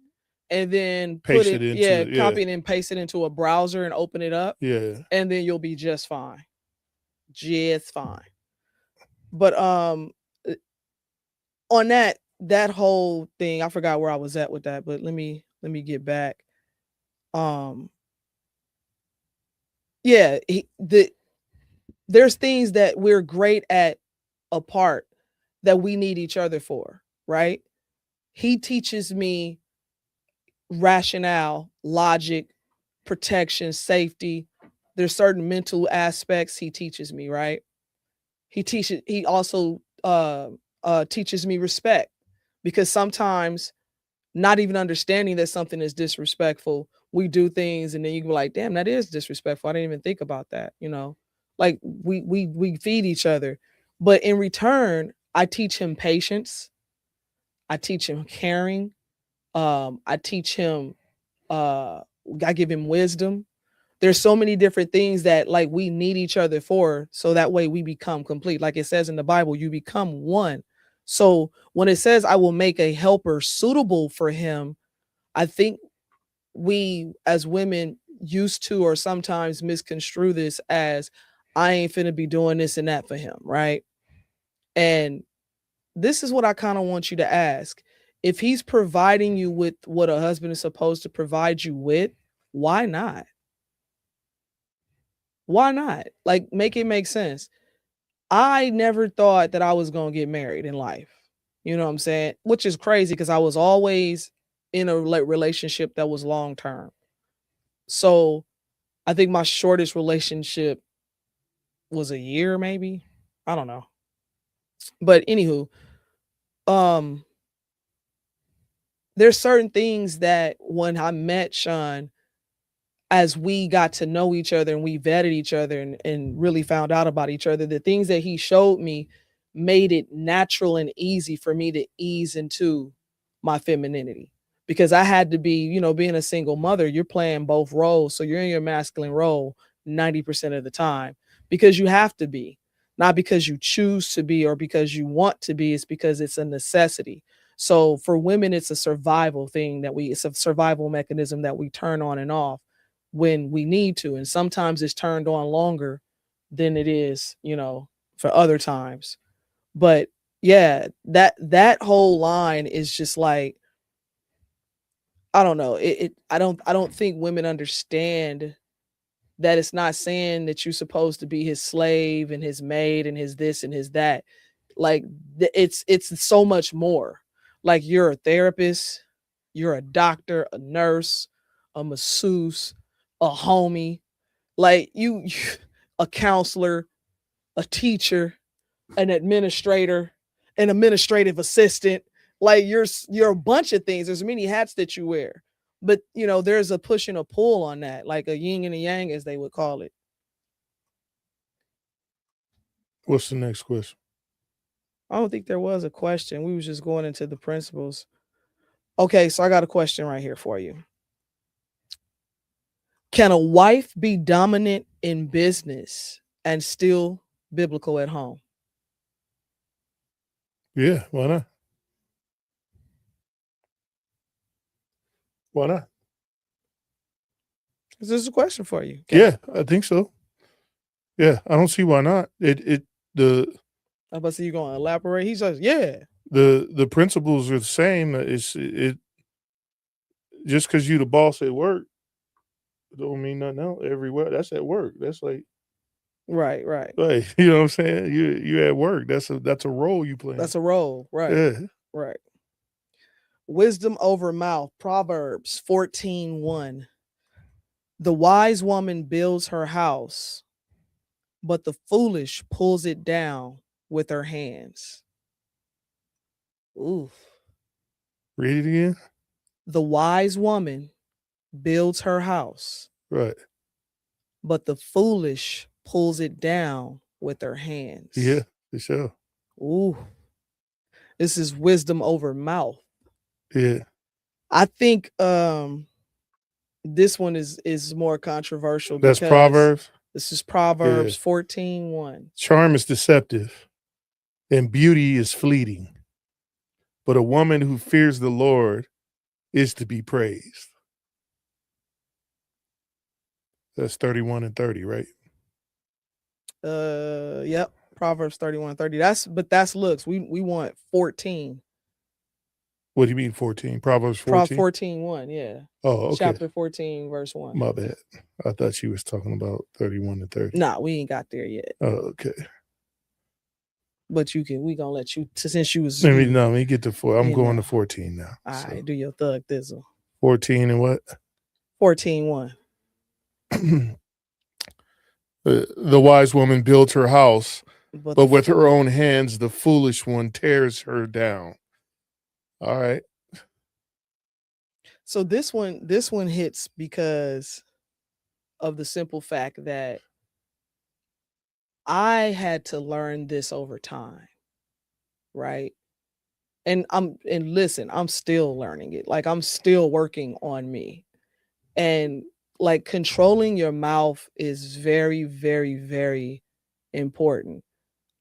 and then Paste it into copy it and paste it into a browser and open it up. Yeah, and then you'll be just fine. Just fine. But on that whole thing, I forgot where I was at with that, but let me get back. Yeah, there's things that we're great at apart that we need each other for, right? He teaches me rationale, logic, protection, safety. There's certain mental aspects he teaches me, right? He also teaches me respect, because sometimes, not even understanding that something is disrespectful, we do things and then you can be like, damn, that is disrespectful. I didn't even think about that, like we feed each other. But in return, I teach him patience. I teach him caring. I teach him, I give him wisdom. There's so many different things that, like, we need each other for, so that way we become complete. Like it says in the Bible, you become one. So when it says I will make a helper suitable for him, I think we as women used to, or sometimes misconstrue this as, I ain't finna be doing this and that for him, right? And this is what I kind of want you to ask. If he's providing you with what a husband is supposed to provide you with, why not? Why not? Like, make it make sense. I never thought that I was going to get married in life. You know what I'm saying? Which is crazy, because I was always in a relationship that was long term. So I think my shortest relationship was a year, maybe. I don't know. But anywho, there's certain things that when I met Sean, as we got to know each other and we vetted each other and really found out about each other, the things that he showed me made it natural and easy for me to ease into my femininity. Because I had to be, being a single mother, you're playing both roles. So you're in your masculine role 90% of the time, because you have to be, not because you choose to be or because you want to be. It's because it's a necessity. So for women, it's a survival thing it's a survival mechanism that we turn on and off when we need to. And sometimes it's turned on longer than it is, for other times. But yeah, that whole line is just like, I don't know. I don't think women understand that it's not saying that you're supposed to be his slave and his maid and his this and his that. Like, it's so much more. Like, you're a therapist, you're a doctor, a nurse, a masseuse, a homie, like you a counselor, a teacher, an administrator, an administrative assistant. Like, you're a bunch of things. There's many hats that you wear. But there's a push and a pull on that, like a yin and a yang, as they would call it. What's the next question? I don't think there was a question. We was just going into the principles. Okay, so I got a question right here for you. Can a wife be dominant in business and still biblical at home? Yeah, why not? Why not? This is a question for you. Yeah, I think so. Yeah, I don't see why not. The I about to say you gonna elaborate. He says, yeah. the principles are the same. It just because you the boss at work don't mean nothing else everywhere. That's at work. That's like Right. you know what I'm saying? You at work. That's a role you play. That's a role. Right. Yeah. Right. Wisdom over mouth. Proverbs 14:1. The wise woman builds her house, but the foolish pulls it down with her hands. Oof. Read it again. The wise woman builds her house, Right. but the foolish pulls it down with her hands. Yeah, for sure. Ooh. This is wisdom over mouth. Yeah. I think this one is more controversial. That's because Proverbs. This is Proverbs 14:1. Charm is deceptive, and beauty is fleeting. But a woman who fears the Lord is to be praised. That's 31 and 30, right? Yep. Proverbs 31:30. That's looks. We want 14. What do you mean 14? Proverbs 14? 14:1, yeah. Oh, okay. Chapter 14, verse 1. My bad. I thought she was talking about 31 and 30. Nah, we ain't got there yet. Oh, okay. But we gonna let you, since you was. Let me get to 4. I'm going to 14 now. All right, do your thug thizzle. 14 and what? 14:1. The wise woman builds her house, but with her own hands, the foolish one tears her down. All right. So this one hits because of the simple fact that I had to learn this over time, right? And listen, I'm still learning it. Like, I'm still working on me. And like, controlling your mouth is very, very, very important.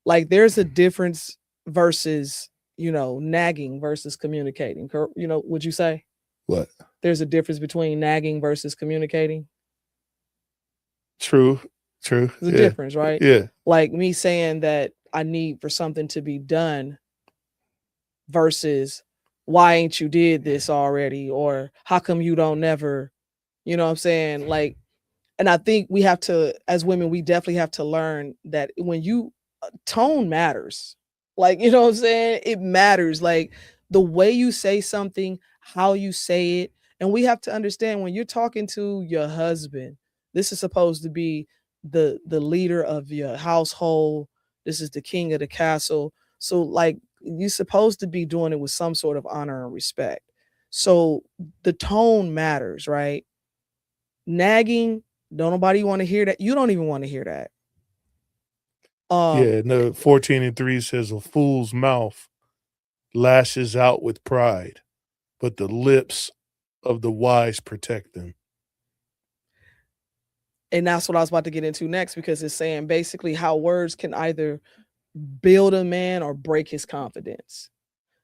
Like, there's a difference versus, nagging versus communicating. Would you say? What? There's a difference between nagging versus communicating. True. There's a difference, right? Yeah. Like me saying that I need for something to be done versus why ain't you did this already, or how come you don't never, you know what I'm saying? Like, and I think we have to, as women, we definitely have to learn that when tone matters. Like, you know what I'm saying? It matters. Like, the way you say something, how you say it. And we have to understand, when you're talking to your husband, this is supposed to be the leader of your household. This is the king of the castle. So, like, you're supposed to be doing it with some sort of honor and respect. So the tone matters, right? Nagging, don't nobody want to hear that. You don't even want to hear that. 14 and 3 says a fool's mouth lashes out with pride, but the lips of the wise protect them. And that's what I was about to get into next, because it's saying basically how words can either build a man or break his confidence.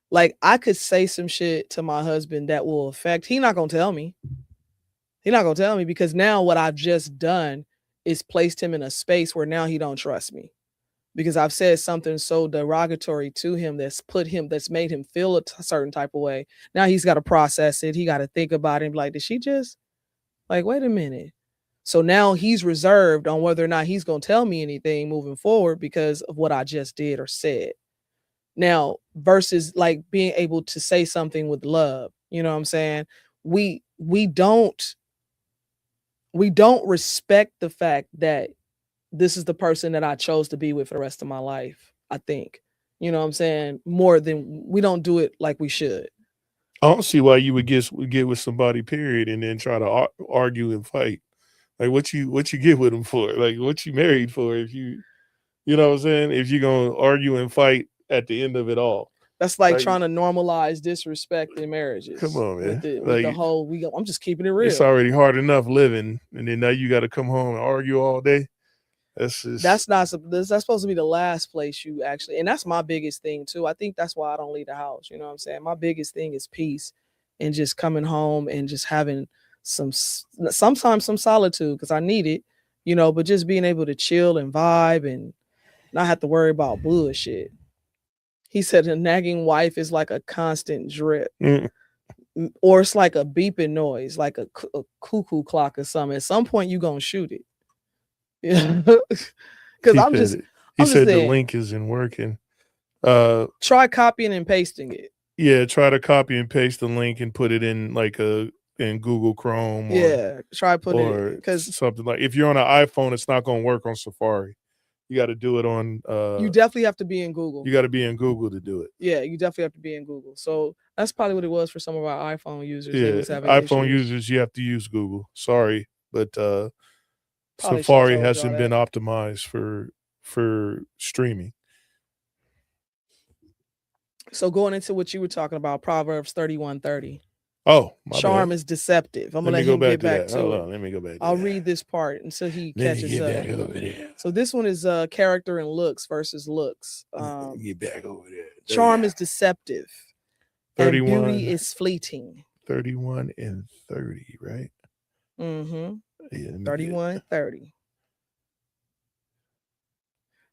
Like, I could say some shit to my husband that will affect, he's not going to tell me. He's not going to tell me, because now what I've just done is placed him in a space where now he don't trust me, because I've said something so derogatory to him that's made him feel a certain type of way. Now he's got to process it. He got to think about it and be like, did she just, like, wait a minute. So now he's reserved on whether or not he's going to tell me anything moving forward because of what I just did or said. Now, versus like being able to say something with love, you know what I'm saying? We don't respect the fact that this is the person that I chose to be with for the rest of my life, I think. You know what I'm saying? More than, we don't do it like we should. I don't see why you would get with somebody, period, and then try to argue and fight. Like what you get with them for? Like what you married for? If you know what I'm saying? If you're gonna argue and fight at the end of it all, That's like like trying to normalize disrespect in come marriages on, man. with the Like whole I'm just keeping it it's real. already hard enough living, and then now you got to come home and argue all day. That's just That's not that's supposed to be the last place you actually, and that's my biggest thing too. I think that's why I don't leave the house. You know what I'm saying? My biggest thing is peace and just coming home and just having sometimes some solitude because I need it, you know, but just being able to chill and vibe and not have to worry about bullshit. He said a nagging wife is like a constant drip. Or it's like a beeping noise, like a cuckoo clock or something. At some point, you're gonna shoot it. Yeah. Because he said the saying, link isn't working. try copying and pasting it. Yeah, try to copy and paste the link and put it in in Google Chrome try putting or it because something like. If you're on an iPhone, it's not going to work on Safari. You got to do it on. You definitely have to be in Google. You got to be in Google to do it. Yeah, you definitely have to be in Google. So that's probably what it was for some of our iPhone users. Yeah, they was having iPhone issues. users, you have to use Google. Sorry, but Probably Safari hasn't been optimized for streaming. So going into what you were talking about, Proverbs 31:30. Oh, charm is deceptive. I'm gonna let him get back to Hold it. on, let me go back. I'll read this part until he catches up. Back over there. So this one is character and looks versus looks. Get back over there. Charm is deceptive. 31, and beauty is fleeting. 31 and 30, right? Mm-hmm. Yeah, 31, 30.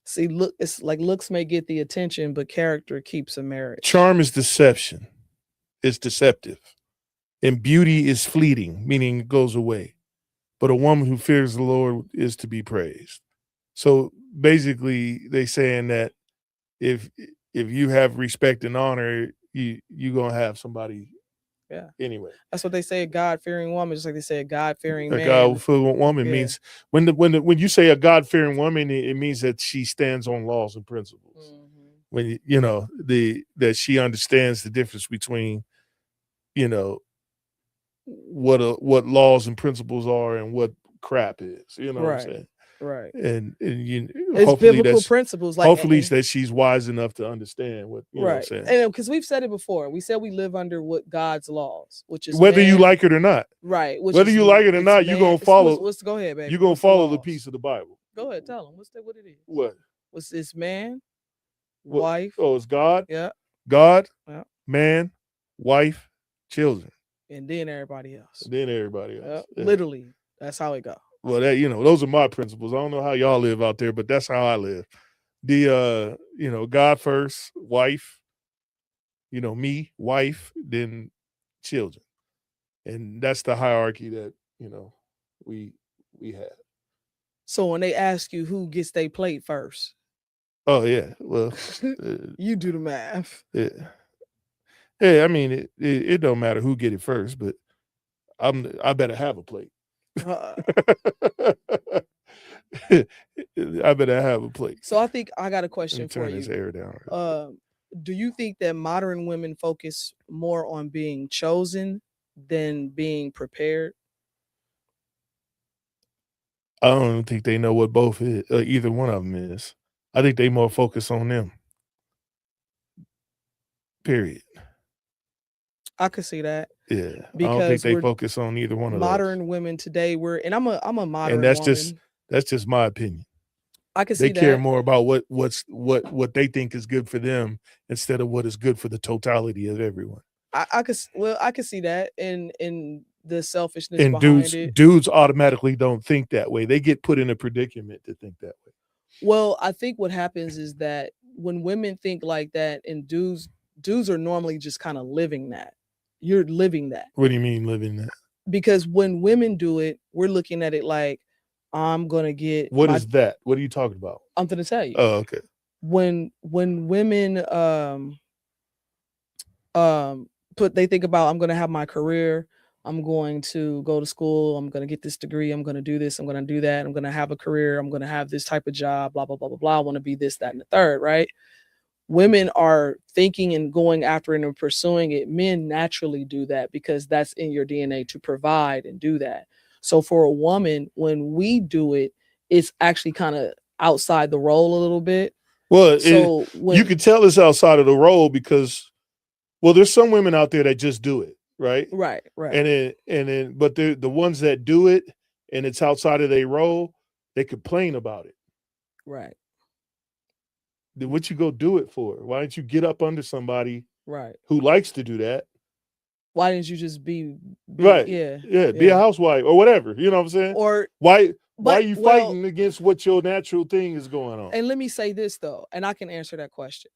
See, look, it's like looks may get the attention, but character keeps a marriage. Charm is deception. It's deceptive. And beauty is fleeting, meaning it goes away. But a woman who fears the Lord is to be praised. So basically, they saying that if you have respect and honor, you gonna have somebody. Yeah. Anyway, that's what they say. A God-fearing woman, just like they say a God-fearing man. A God-fearing woman means when you say a God-fearing woman, it means that she stands on laws and principles. Mm-hmm. When you know that she understands the difference between, you know, what laws and principles are and what crap is. You know what I'm saying? Right. And you it's biblical principles. Like hopefully that she's wise enough to understand what you know what I'm saying. And because we've said it before, we said we live under what God's laws, which is whether you like it or not. Right. Whether you like it or not, you're gonna follow. Go ahead, baby. You're gonna follow the piece of the Bible. Go ahead, tell them what it is. What's this man, wife? Oh, it's God. Yeah. God, man, wife, children, and then everybody else. Yeah. Literally, that's how it goes. Well, those are my principles. I don't know how y'all live out there, but that's how I live. The God first, wife, me, wife, then children. And that's the hierarchy that, we have. So when they ask you who gets their plate first. Oh yeah. Well, you do the math. Yeah. Yeah, I mean it don't matter who get it first, but I better have a plate. I better have a plate. So I think I got a question for you. Turn this air down. Do you think that modern women focus more on being chosen than being prepared? I don't think they know what both is. Either one of them is. I think they more focus on them. Period. I could see that. Yeah, because I don't think they focus on either one of those. Modern women today, I'm a modern and that's woman. That's just my opinion. I can see they care more about what they think is good for them instead of what is good for the totality of everyone. I could see that in the selfishness and behind it. Dudes automatically don't think that way. They get put in a predicament to think that way. Well, I think what happens is that when women think like that, and dudes are normally just kind of living that. You're living that. What do you mean living that? Because when women do it, we're looking at it like, I'm gonna get. What is that? What are you talking about? I'm gonna tell you. Oh, okay. When women they think about, I'm gonna have my career, I'm going to go to school, I'm gonna get this degree, I'm gonna do this, I'm gonna do that, I'm gonna have a career, I'm gonna have this type of job, blah blah blah blah blah. I want to be this, that, and the third, right? Women are thinking and going after it and pursuing it. Men naturally do that because that's in your DNA to provide and do that. So for a woman, when we do it, it's actually kind of outside the role a little bit. Well, So you when could tell it's outside of the role because, well, there's some women out there that just do it, right? right, But the ones that do it and it's outside of their role, they complain about it. right, Then what you go do it for? Why don't you get up under somebody right. who likes to do that? Why didn't you just be Right. yeah, Yeah. Be a yeah. housewife or whatever. You know what I'm saying? Or Why are but you well, fighting against what your natural thing is going on? and let me say this though, and I can answer that question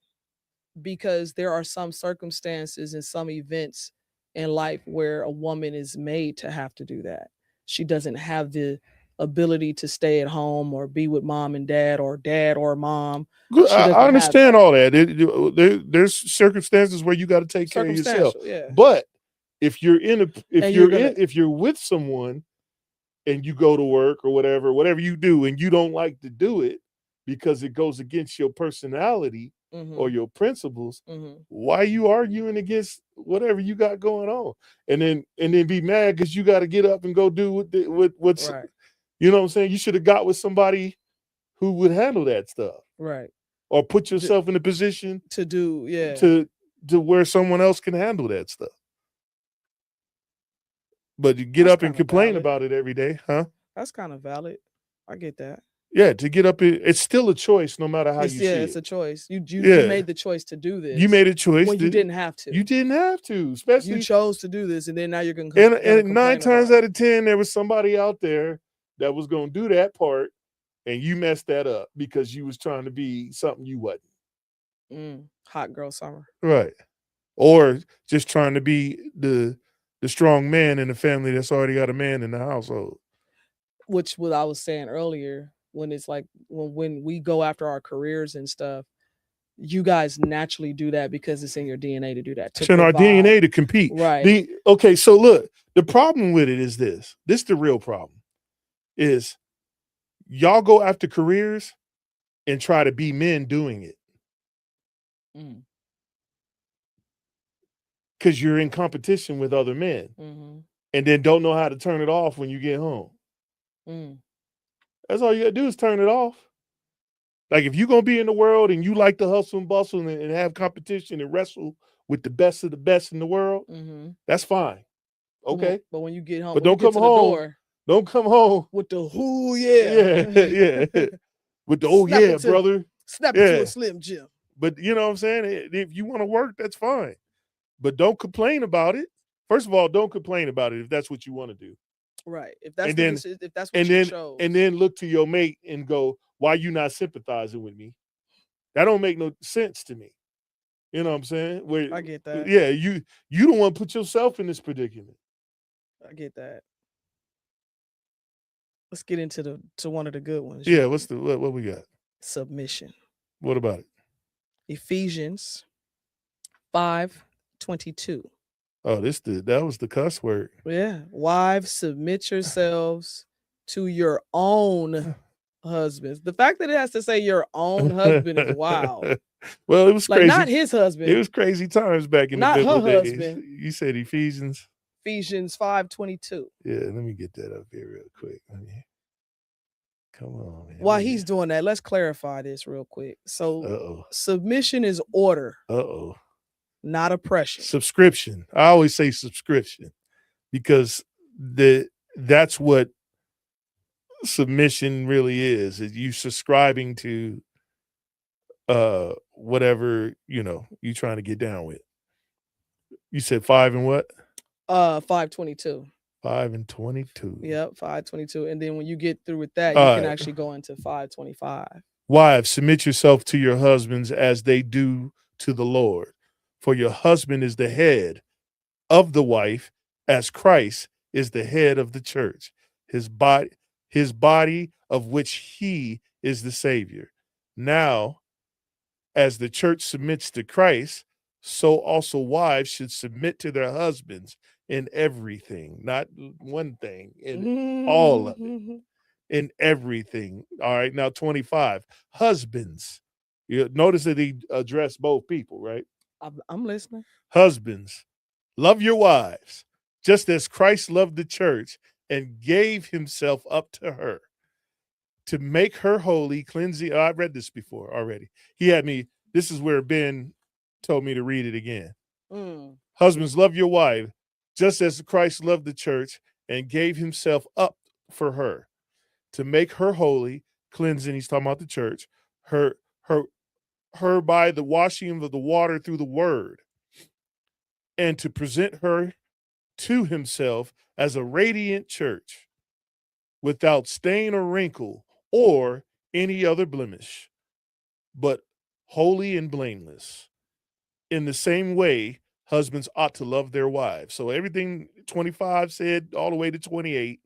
because there are some circumstances and some events in life where a woman is made to have to do that. She doesn't have the ability to stay at home or be with mom and dad or mom. She I doesn't have understand that. all that. There's circumstances where you got to take care of yourself. Circumstantial, yeah. But if you're in a And you're gonna if you're with someone and you go to work or whatever you do, and you don't like to do it because it goes against your personality or mm-hmm, your principles, mm-hmm, why are you arguing against whatever you got going on? And then be mad because you got to get up and go do what's, right, you know what I'm saying? You should have got with somebody who would handle that stuff right. or put D- yourself in a position to do, yeah. to where someone else can handle that stuff. But you get That's up and kind of complain valid. about it every day, huh? That's kind of valid. I get that. Yeah, to get up, it's still a choice, no matter how It's you yeah, see it's it. a choice. You Yeah, made the choice to do you this made a choice when you that didn't have to. you didn't have to, You especially chose to do this, and then now you're gonna and nine complain times about it. out of 10, there was somebody out there that was going to do that part, and you messed that up because you was trying to be something you wasn't. Hot girl summer. Right. Or just trying to be the strong man in the family that's already got a man in the household. Which what I was saying earlier, when it's like when we go after our careers and stuff, you guys naturally do that because it's in your DNA to do that, to It's in our provide. DNA to compete. Right. Okay, so look, the problem with it is this. This is the real problem. Is y'all go after careers and try to be men doing it Mm. because you're in competition with other men, Mm-hmm. and then don't know how to turn it off when you get home. Mm. That's all you gotta do is turn it off. Like if you're gonna be in the world and you like to hustle and bustle and have competition and wrestle with the best of the best in the world, Mm-hmm. that's fine. Okay. But when you get home, But when you don't get come to the home. door Don't come home. with the whoo, yeah, Yeah, yeah. With the oh snap yeah, into brother. snap into a Yeah. Slim Jim. But you know what I'm saying? If you want to work, that's fine. But don't complain about it. First of all, don't complain about it if that's what you want to do. Right. If that's And the then decision, if that's what and you then and chose. then look to your mate and go, why you not sympathizing with me? That don't make no sense to me. You know what I'm saying? Where I get that. yeah, you don't want to put yourself in this predicament. I get that. Let's get into one of the good ones. Yeah, what we got? Submission. What about it? Ephesians 5:22. Oh, that was the cuss word. Yeah. Wives, submit yourselves to your own husbands. The fact that it has to say your own husband is wild. Well, it was Like not crazy. his It husband, was crazy times back in the not her biblical days. husband. You said Ephesians. Ephesians 5:22. Yeah, let me get that up here real quick. Come on, man. While he's doing that, let's clarify this real quick. So Uh-oh. submission is order, Uh-oh. not oppression. Subscription. I always say subscription because that's what submission really is you subscribing to whatever, you trying to get down with. You said 5 and what? 5:22. 5 and 22. Yep, 5:22. And then when you get through with that, you All can right. actually go into 5:25. Wives, submit yourself to your husbands as they do to the Lord. For your husband is the head of the wife, as Christ is the head of the church, his body of which he is the Savior. Now, as the church submits to Christ, so also wives should submit to their husbands in everything, not one thing, in all of it, in everything. All right, now 25. Husbands, You notice that he addressed both people, right? I'm listening. Husbands, love your wives, just as Christ loved the church and gave himself up to her to make her holy, cleansing. I read this before already. He had me, this is where Ben told me to read it again. Husbands, love your wife, just as Christ loved the church and gave himself up for her to make her holy, cleansing. He's talking about the church, her, her, her by the washing of the water through the word, and to present her to himself as a radiant church without stain or wrinkle or any other blemish, but holy and blameless. In the same way, husbands ought to love their wives. So everything 25 said all the way to 28,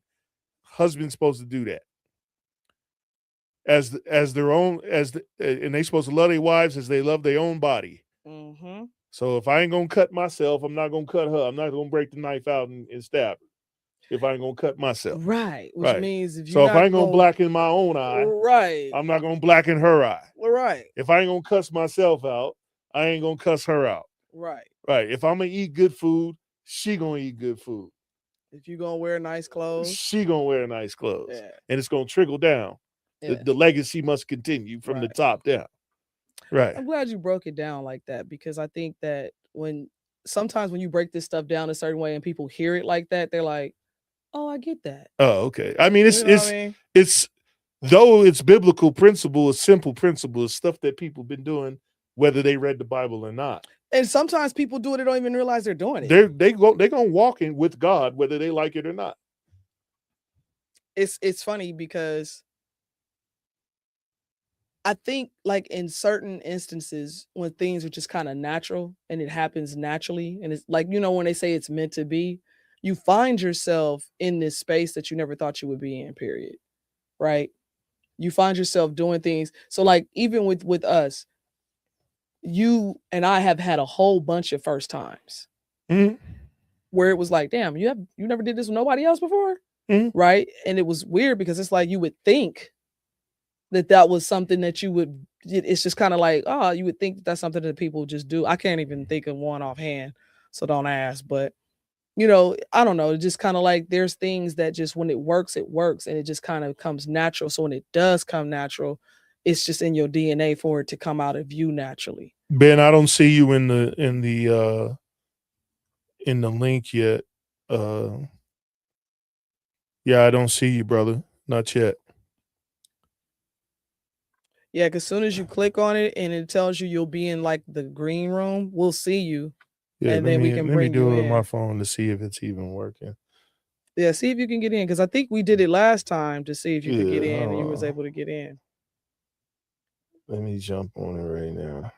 husbands supposed to do that. As their own, and they supposed to love their wives as they love their own body. Mm-hmm. So if I ain't gonna cut myself, I'm not gonna cut her. I'm not gonna break the knife out and stab her. If I ain't gonna cut myself, right? Which means if if I ain't gonna blacken my own eye, right, I'm not gonna blacken her eye. Right. If I ain't gonna cuss myself out, I ain't gonna cuss her out. Right. Right. If I'm gonna eat good food, she gonna eat good food. If you gonna wear nice clothes, she gonna wear nice clothes, and it's gonna trickle down. The legacy must continue from the top down. Right. I'm glad you broke it down like that, because I think that sometimes when you break this stuff down a certain way and people hear it like that, they're like, "Oh, I get that." Oh, okay. I mean, it's though it's biblical principle, it's simple principle, it's stuff that people been doing whether they read the Bible or not. And sometimes people do it, they don't even realize they're doing it. They're gonna walk in with God whether they like it or not. It's funny because I think, like, in certain instances when things are just kind of natural and it happens naturally, and it's like, when they say it's meant to be, you find yourself in this space that you never thought you would be in, period. Right? You find yourself doing things. So, like, even with us, you and I have had a whole bunch of first times where it was like, damn, you never did this with nobody else before, right? And it was weird because it's like you would think that was something that you would. It's just kind of like, oh, you would think that's something that people just do. I can't even think of one offhand, so don't ask. But I don't know. Just kind of like there's things that just when it works, and it just kind of comes natural. So when it does come natural, it's just in your DNA for it to come out of you naturally. Ben, I don't see you in the link yet. Yeah, I don't see you, brother. Not yet. Yeah, because as soon as you click on it and it tells you you'll be in like the green room, we'll see you. Yeah, and then we can bring do you it in. on my phone to see if it's even working. Yeah, see if you can get in, because I think we did it last time to see if you could get in, and you was able to get in. Let me jump on it right now.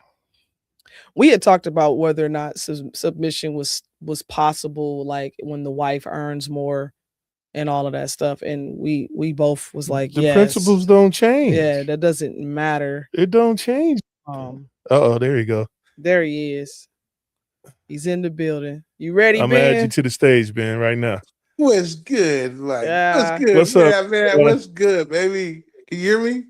We had talked about whether or not submission was possible, like when the wife earns more and all of that stuff, and we both was like, the principles don't change. Yeah, that doesn't matter. It don't change. There you go. There he is. He's in the building. You ready, I'm Ben? gonna add you to the stage, Ben, right now. What's good? Like, Yeah. what's good? What's up, man? What's good, baby? Can you hear me?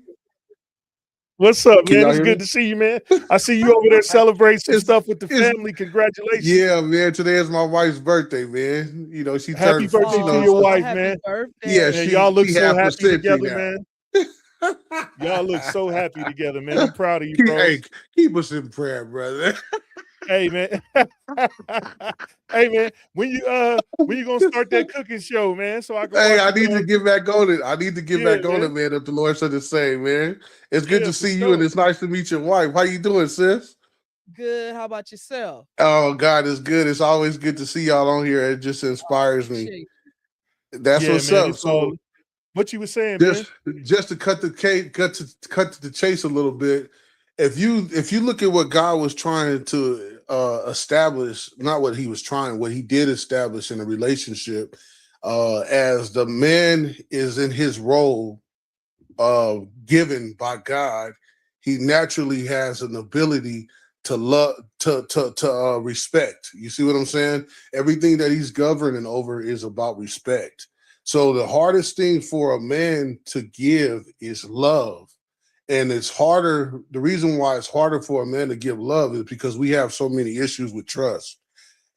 What's up, Can man? y'all It's hear good me? to see you, man. I see you over there celebrating some It's- stuff with the it's- family. Congratulations. Yeah, man. Today is my wife's birthday, man. She Happy turned. birthday to your wife, happy man. birthday. Yeah, Man, y'all look she so half happy percent together, now. man. Y'all look so happy together, man. I'm proud of you, bro. Hey, keep us in prayer, brother. Hey, man. Hey, man. When you gonna start that cooking show, man? So I can. Hey, watch I need to get back on it. I need to get back on man. it, man. If the Lord said the same, man. It's good to for see you, sure. and it's nice to meet your wife. How you doing, sis? Good. How about yourself? Oh, God is good. It's always good to see y'all on here. It just inspires me. That's what's man, up. So, what you were saying, man? Just to cut to the chase a little bit. If you look at what God was trying to establish, not what he was trying, what he did establish in a relationship, as the man is in his role given by God, he naturally has an ability to love, to respect. You see what I'm saying? Everything that he's governing over is about respect. So the hardest thing for a man to give is love. And it's harder. The reason why it's harder for a man to give love is because we have so many issues with trust.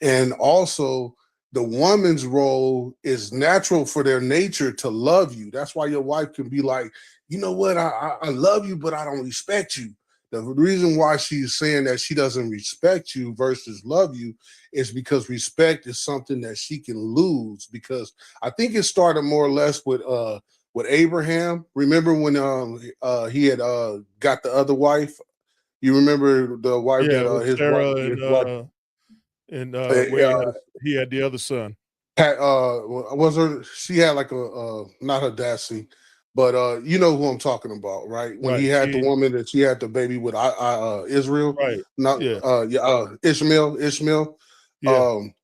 And also, the woman's role is natural for their nature to love you. That's why your wife can be like, you know what, I love you, but I don't respect you. The reason why she's saying that she doesn't respect you versus love you is because respect is something that she can lose. Because I think it started more or less with Abraham. Remember when he had got the other wife? You remember the wife Yeah, that with his wife, Sarah his wife and where uh, he had the other son. had was her, she had like a not her Dassy, but you know who I'm talking about, right? When he Right. had the woman that she had the baby with Israel, Right. not Yeah. Ishmael. Yeah. Um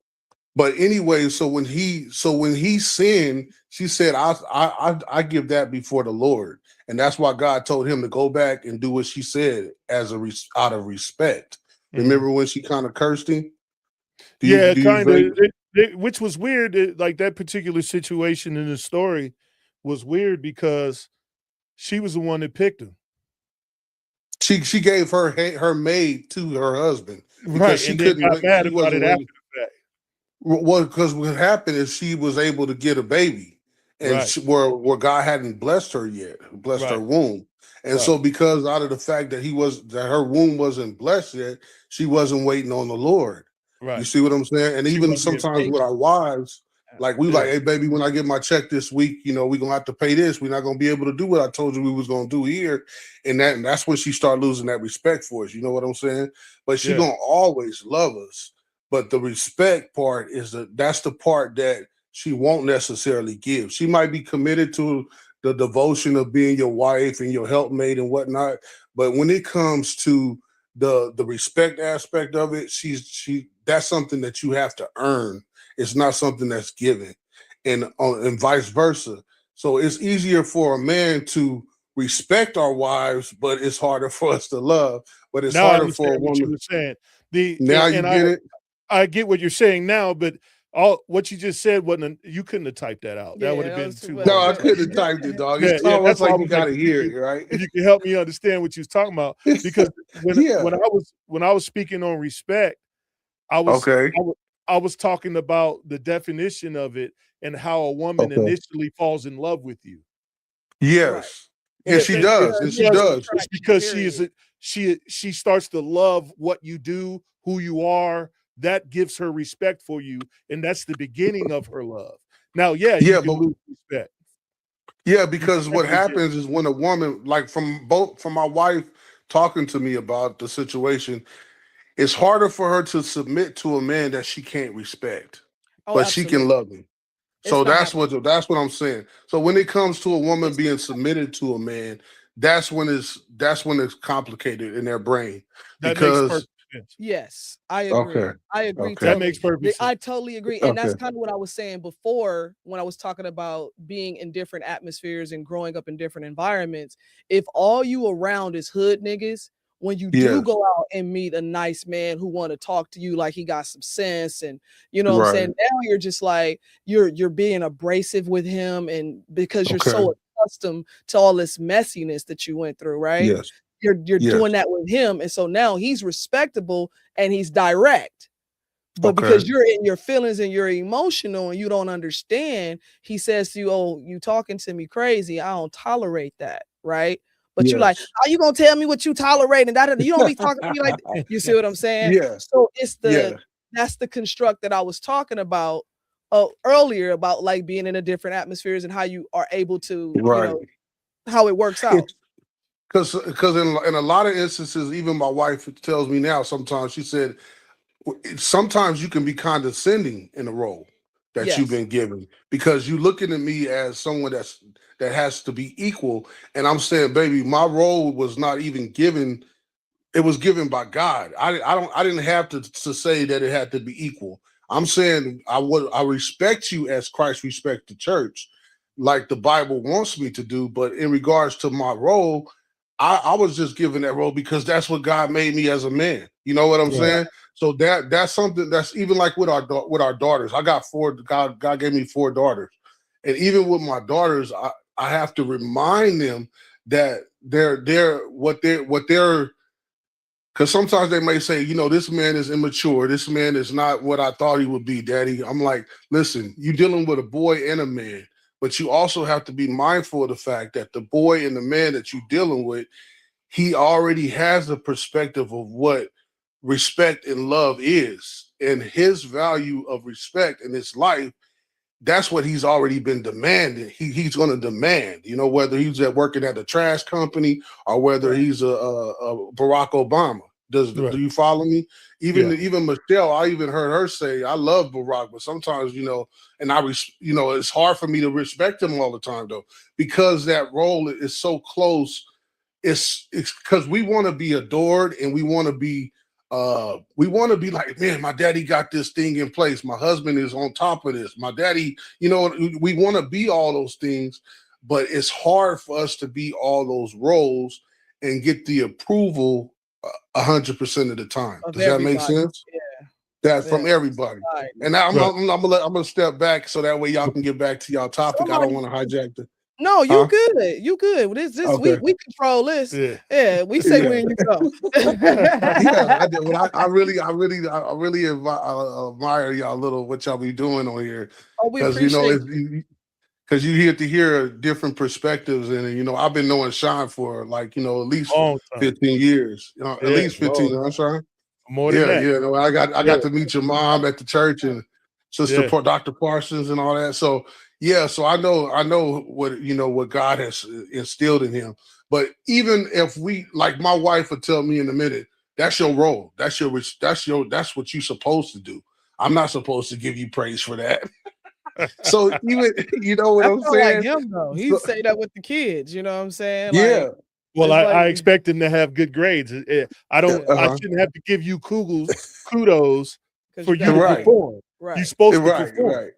but anyway, so when he sinned, she said, I give that before the Lord. And that's why God told him to go back and do what she said out of respect. Mhm. Remember when she kind of cursed him? Yeah, Do you kind of. vague? Which was weird. Like that particular situation in the story was weird because she was the one that picked him. She gave her maid to her husband because Right, she and then couldn't got wait. mad She about wasn't it after waiting. the fact. Well, because what happened is she was able to get a baby, and Right. where God hadn't blessed her yet, blessed her Right. womb, and Right. so because out of the fact that her womb wasn't blessed yet, she wasn't waiting on the Lord. You Right. see what I'm saying? And She even wasn't being sometimes with patient. our wives, like we like, Yeah. hey baby, when I get my check this week, we're gonna have to pay this. We're not gonna be able to do what I told you we was gonna do here, and that's when she started losing that respect for us. You know what I'm saying? But she Yeah. gonna always love us. But the respect part that's the part that she won't necessarily give. She might be committed to the devotion of being your wife and your helpmate and whatnot. But when it comes to the respect aspect of it, she that's something that you have to earn. It's not something that's given, and vice versa. So it's easier for a man to respect our wives, but it's harder for us to love. But it's Now I harder for understand a what you woman. were saying. Now you And get it. I get what you're saying now, but all what you just said wasn't. You couldn't have typed that out. That would Yeah, have that been was too too No, much. long. I To type. couldn't have typed it, dog. Yeah, It's yeah. That's almost why I like you was like, got to hear it, right? if you can help me understand what you was talking about, because Yeah. when I was speaking on respect, I was Okay. I was talking about the definition of it and how a woman Okay. initially falls in love with you. Right. Yes. And Yeah, it's she And does. because And she of does. it's attraction, because period. she starts to love what you do, who you are. That gives her respect for you, and that's the beginning of her love. Now, yeah, you Yeah, can but lose respect. yeah, You can because what definitely get happens is when a woman, like from my wife talking to me about the situation, it's harder for her to submit to a man that she can't respect, Oh, but she can absolutely. love him. It's So not happening. that's what I'm saying. So when it comes to a woman It's being submitted to a man, that's when it's complicated in their brain that makes because perfect sense. Yes, I okay, agree. I agree okay, That totally. makes perfect sense. I totally agree. And okay, that's kind of what I was saying before when I was talking about being in different atmospheres and growing up in different environments. If all you around is hood niggas, when you do yes, go out and meet a nice man who want to talk to you like he got some sense and you know what I'm right, saying? Now you're just like you're being abrasive with him and because you're okay, so accustomed to all this messiness that you went through, right? yes, You're yes, doing that with him, and so now he's respectable and he's direct. But okay, because you're in your feelings and you're emotional and you don't understand, he says to you, "Oh, you talking to me crazy. I don't tolerate that." Right? But you like, yes, how you gonna tell me what you tolerate? And that you don't be talking to me like that. You see what I'm saying? yeah, So it's yeah, that's the construct that I was talking about earlier about like being in a different atmospheres and how you are able to, right. how it works out. It's because in a lot of instances, even my wife tells me now. Sometimes she said sometimes you can be condescending in a role that you've Yes. been given because you looking at me as someone that has to be equal, and I'm saying, baby, my role was not even given. It was given by God. I didn't have to say that it had to be equal. I'm saying I respect you as Christ respect the church, like the Bible wants me to do. But in regards to my role, I was just given that role because that's what God made me as a man. You know what I'm Right. Right. saying? So that's something that's even like with our daughters. I got four. God gave me four daughters, and even with my daughters, I have to remind them that they're what they're because sometimes they may say, this man is immature. This man is not what I thought he would be, Daddy. I'm like, listen, you're dealing with a boy and a man, but you also have to be mindful of the fact that the boy and the man that you're dealing with, he already has a perspective of what respect and love is, and his value of respect in his life. That's what he's already been demanding. He's going to demand, whether he's working at a trash company or whether he's a Barack Obama. Do you follow me? Even Michelle, I even heard her say, "I love Barack," but sometimes, and it's hard for me to respect him all the time though, because that role is so close. It's because we want to be adored and we want to be like, man, my daddy got this thing in place. My husband is on top of this. My daddy, we want to be all those things, but it's hard for us to be all those roles and get the approval 100% of the time. Does that make sense? Yeah. That from everybody. Right. And now I'm gonna step back so that way y'all can get back to y'all topic. I don't want to hijack the. No, you good. You good. This okay. we control this. Yeah, we say when you go. I did. Well, I really admire y'all little what y'all be doing on here. Oh, we appreciate because you get to hear different perspectives, and I've been knowing Sean for like at least 15 years. At least 15 years, Sean. More than that. Yeah. I got to meet your mom at the church and Sister Dr. Parsons and all that. So so I know what God has instilled in him. But even if like my wife would tell me in a minute, that's your role. That's what you're supposed to do. I'm not supposed to give you praise for that. So even what I'm saying. Like him though. He say that with the kids. You know what I'm saying? Yeah. Well, I expect him to have good grades. I shouldn't have to give you kudos for you to perform. Right. You're supposed to perform. Right.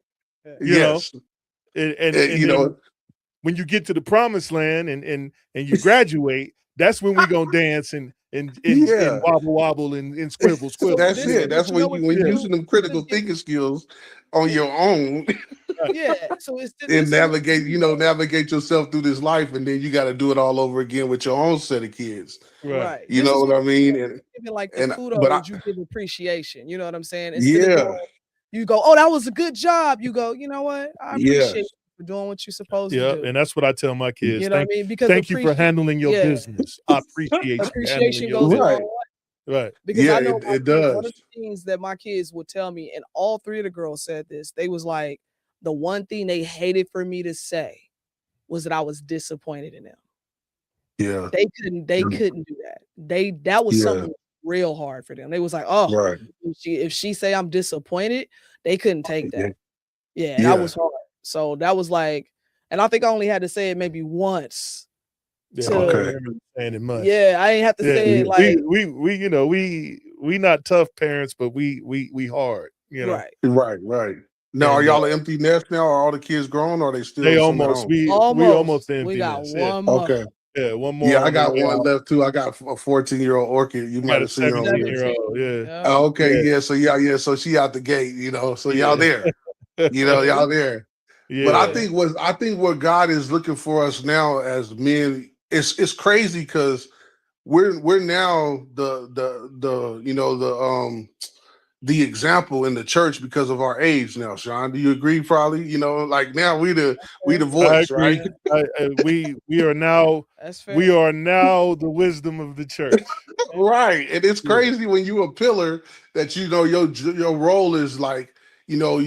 Yes. And when you get to the promised land and you graduate, that's when we're gonna dance and wobble and squivel. That's it. That's when you're using them critical thinking skills on your own. Yeah. So it's and navigate yourself through this life, and then you got to do it all over again with your own set of kids. Right. You know what I mean? And even like the kudos, you give appreciation. You know what I'm saying? You go, oh, that was a good job. You go, you know what? I appreciate you for doing what you're supposed to do. And that's what I tell my kids. You know what I mean? Because thank you for handling your business. I appreciate appreciation goes a long way. Right. Because I know it does. One of the things that my kids would tell me, and all three of the girls said this, they was like, the one thing they hated for me to say was that I was disappointed in them. Yeah. They couldn't do that. That was something real hard for them. They was like, oh, if she say I'm disappointed, they couldn't take that. Yeah, that was hard. So that was like, and I think I only had to say it maybe once. Yeah, I ain't have to say it like we not tough parents, but we hard. Right. Now, are y'all an empty nest now? Are all the kids grown, or are they still? We almost empty. We got nest. one more. Okay. Yeah, one more. Yeah, I got one left too. I got a 14-year-old orchid. You might have seen her on here. Yeah. Okay. Yeah. So she out the gate. So y'all there. Y'all there. Yeah. But I think what God is looking for us now as men, it's crazy because we're now the example in the church because of our age now. Sean, do you agree? Probably, like now we the voice, right? We are now the wisdom of the church, right? And it's crazy when you a pillar that your role is like you're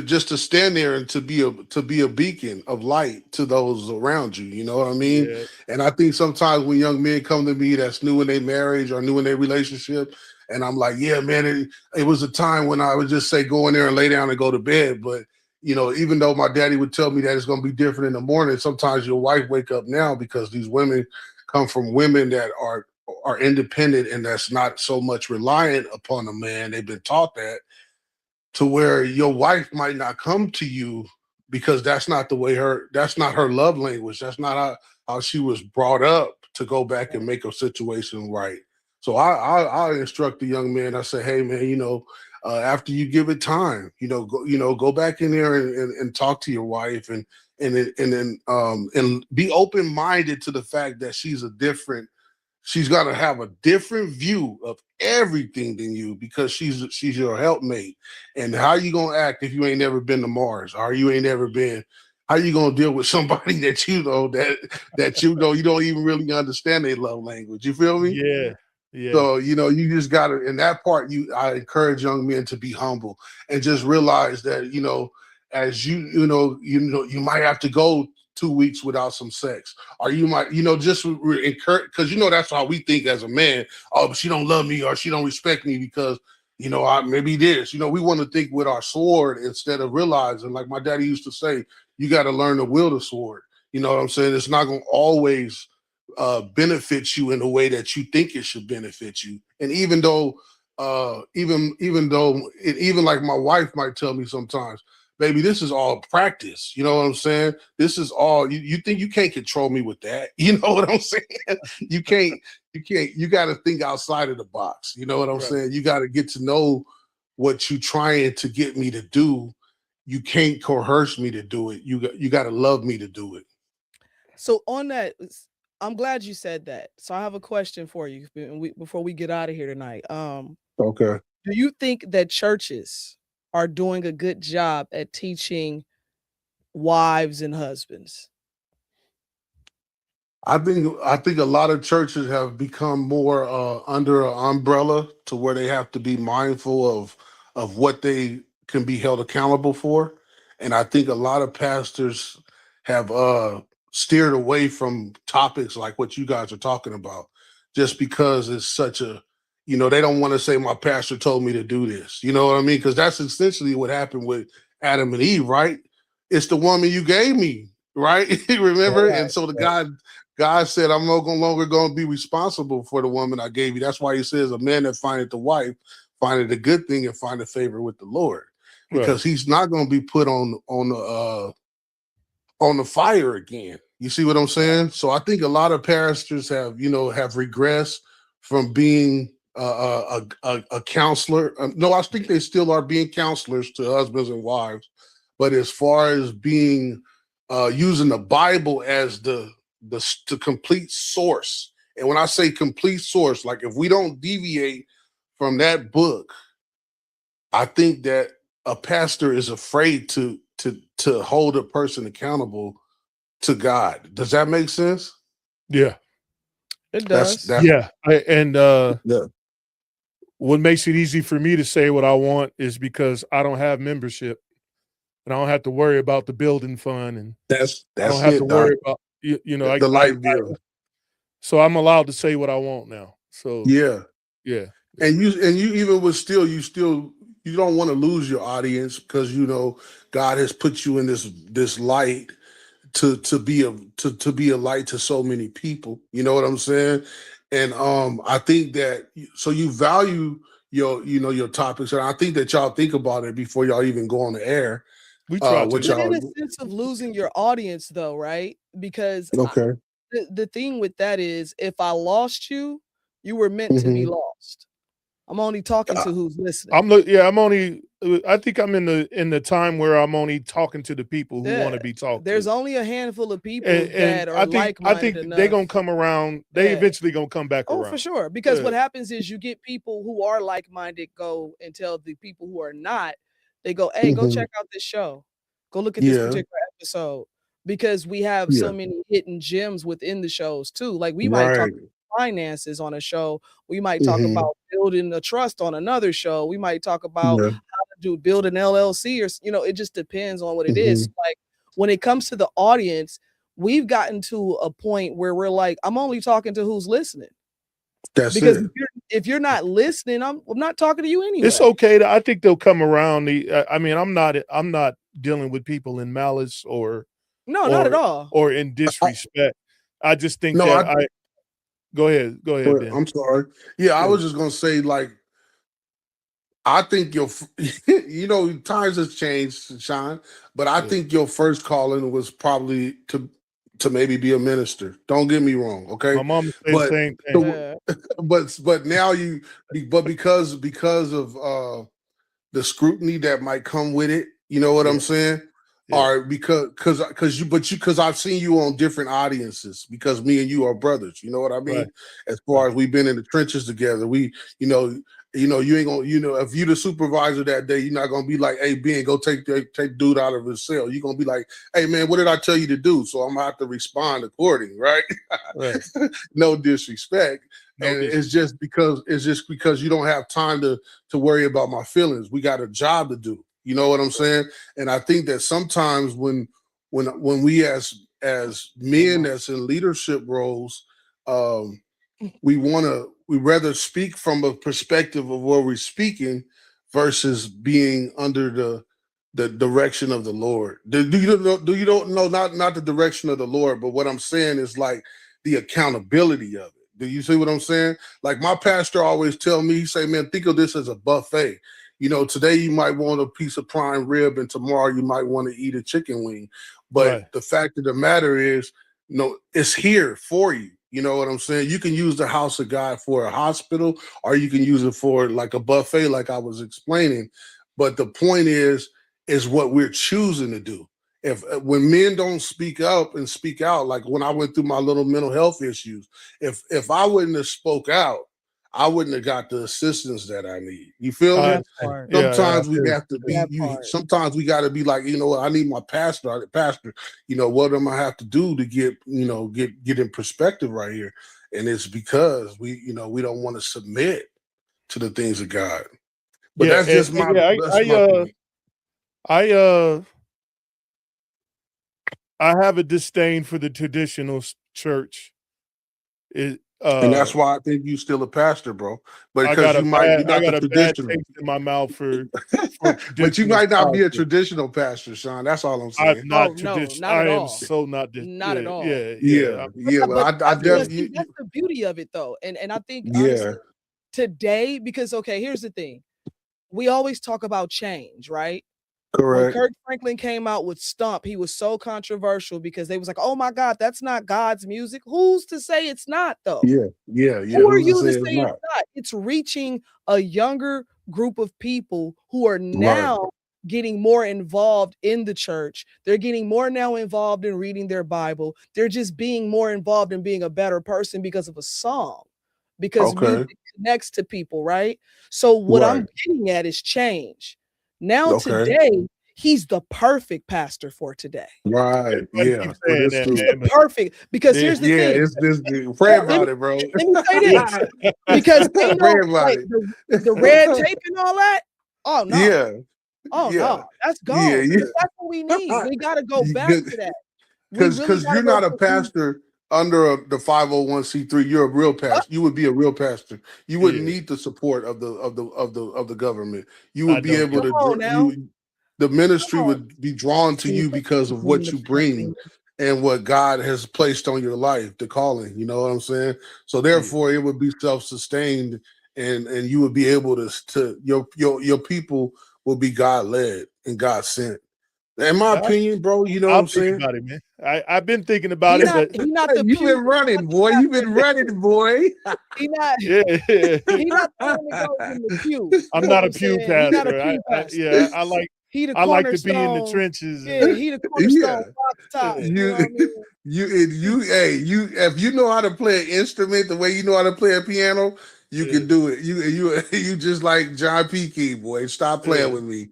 just to stand there and to be a beacon of light to those around you. You know what I mean? Yeah. And I think sometimes when young men come to me that's new in their marriage or new in their relationship. And I'm like, yeah, man, it was a time when I would just say, go in there and lay down and go to bed. But, even though my daddy would tell me that it's going to be different in the morning, sometimes your wife wake up now because these women come from women that are independent and that's not so much reliant upon a man. They've been taught that to where your wife might not come to you because that's not her love language. That's not how she was brought up to go back and make a situation right. So I instruct the young man. I say, hey man, after you give it time, go back in there and talk to your wife and and be open-minded to the fact that she's got to have a different view of everything than you, because she's your helpmate. And how you gonna act if you ain't never been to Mars, or you ain't never been? How you gonna deal with somebody that you know you don't even really understand their love language? You feel me? Yeah. Yeah. So, you just gotta, in that part, I encourage young men to be humble and just realize that, as you might have to go 2 weeks without some sex, or you might, just encourage, because that's how we think as a man. Oh, but she don't love me, or she don't respect me because I maybe this. We want to think with our sword instead of realizing, like my daddy used to say, you got to learn to wield a sword. You know what I'm saying? It's not going to always benefits you in the way that you think it should benefit you. And even though even like my wife might tell me sometimes, baby, this is all practice. You know what I'm saying? This is all you think you can't control me with that. You know what I'm saying? You got to think outside of the box. You know what I'm saying? You got to get to know what you trying to get me to do. You can't coerce me to do it. You got to love me to do it. So on that, I'm glad you said that. So I have a question for you before we get out of here tonight. Okay. Do you think that churches are doing a good job at teaching wives and husbands? I think a lot of churches have become more under an umbrella to where they have to be mindful of what they can be held accountable for. And I think a lot of pastors have steered away from topics like what you guys are talking about, just because it's such a, they don't want to say my pastor told me to do this. You know what I mean? Because that's essentially what happened with Adam and Eve, right? It's the woman you gave me, right? Remember? Right, And so God said, I'm no longer going to be responsible for the woman I gave you. That's why he says, a man that findeth the wife findeth a good thing and findeth favor with the Lord, because he's not going to be put on the fire again. You see what I'm saying? So I think a lot of pastors have regressed from being a counselor. No, I think they still are being counselors to husbands and wives, but as far as being using the Bible as the complete source. And when I say complete source, like if we don't deviate from that book, I think that a pastor is afraid to hold a person accountable to God. Does that make sense? Yeah. It does. Yeah. What makes it easy for me to say what I want is because I don't have membership, and I don't have to worry about the building fund, and I don't have to worry about the light bill. So I'm allowed to say what I want now. So yeah. And you even you don't want to lose your audience, because God has put you in this light to be a light to so many people. You know what I'm saying? And I think that so you value your topics, and I think that y'all think about it before y'all even go on the air. We try to. In a sense of losing your audience, though, right? Because the thing with that is, if I lost you, you were meant to be lost. I'm only talking to who's listening. I think I'm in the time where I'm only talking to the people who want to be talked There's to. only a handful of people And that are like-minded enough. I think they're gonna come around. They eventually gonna come back around. Oh, for sure. Because what happens is you get people who are like-minded go and tell the people who are not. They go, hey, go check out this show. Go look at this particular episode. Because we have so many hidden gems within the shows too. Like we might talk finances on a show. We might talk about building a trust on another show. We might talk about how to build an LLC, or it just depends on what it is. Like when it comes to the audience, we've gotten to a point where we're like, I'm only talking to who's listening. That's because it. If you're not listening, I'm not talking to you anyway. It's okay. I think they'll come around. I mean, I'm not dealing with people in malice or not at all, or in disrespect. I just think that Go ahead, Ben. I'm sorry. Yeah, I was just gonna say, like, I think times has changed, Sean, but I think your first calling was probably to maybe be a minister. Don't get me wrong, okay? My mom said the same thing. But now because of the scrutiny that might come with it, you know what I'm saying? Yeah. All right, because I've seen you on different audiences because me and you are brothers. You know what I mean? Right. As far as we've been in the trenches together, you know, you ain't gonna, if you the supervisor that day, you're not gonna be like, hey, Ben, go take dude out of his cell. You're gonna be like, hey man, what did I tell you to do? So I'm gonna have to respond accordingly, right? Right. No disrespect. No And disrespect. it's just because you don't have time to worry about my feelings. We got a job to do. You know what I'm saying? And I think that sometimes when we as men that's in leadership roles, we rather speak from a perspective of where we're speaking versus being under the direction of the Lord. Do you don't know not the direction of the Lord, but what I'm saying is like the accountability of it. Do you see what I'm saying? Like my pastor always tell me, he say, man, think of this as a buffet. Today you might want a piece of prime rib and tomorrow you might want to eat a chicken wing. But the fact of the matter is, it's here for you. You know what I'm saying? You can use the house of God for a hospital, or you can use it for like a buffet, like I was explaining. But the point is what we're choosing to do. When men don't speak up and speak out, like when I went through my little mental health issues, if I wouldn't have spoke out, I wouldn't have got the assistance that I need. You feel me? Sometimes we have to be. Sometimes we got to be like, what? I need my pastor. Pastor, what am I have to do to get in perspective right here? And it's because we don't want to submit to the things of God. But that's just my. I have a disdain for the traditional church. And that's why I think you still a pastor, bro. But because you might be not the traditional. Bad taste in my mouth for but you might not be a traditional pastor, Sean. That's all I'm saying. I'm not traditional. I am so not. Not at all. Yeah. But I definitely. That's the beauty of it, though, and I think honestly, today, because here's the thing: we always talk about change, right? Correct. When Kirk Franklin came out with Stump, he was so controversial because they was like, "Oh my God, that's not God's music." Who's to say it's not, though? Yeah. Who are you to say it's not? It's reaching a younger group of people who are now getting more involved in the church. They're getting more now involved in reading their Bible. They're just being more involved in being a better person because of a song, because music connects to people, right? So what I'm getting at is change. Now today, he's the perfect pastor for today. Right. Yeah. He's the perfect, because here's the thing. It's this. Pray about it, bro. Let me say this. Because they know like, the red tape and all that. Oh no. Yeah. Oh no, that's gone. Yeah. That's what we need. We got to go back to that. Because you're not a pastor under the 501c3. You're a real pastor. You would be a real pastor. You wouldn't need the support of the government. You would be able to. The ministry would be drawn to you because of what you bring and what God has placed on your life, the calling. You know what I'm saying? So therefore, it would be self-sustained, and you would be able to your people will be God led and God sent. In my opinion, bro, you know what I'm saying? About it, man. I've been thinking about it, but you've been running, boy. You've been running, boy. He not. Yeah. He not the one that goes in the pew. I'm not a pew pastor. He not a pew pastor. I like to be in the trenches. Yeah, he the cornerstone. Top, if you know how to play an instrument the way you know how to play a piano, you can do it. You just like John P. Key, boy. Stop playing with me.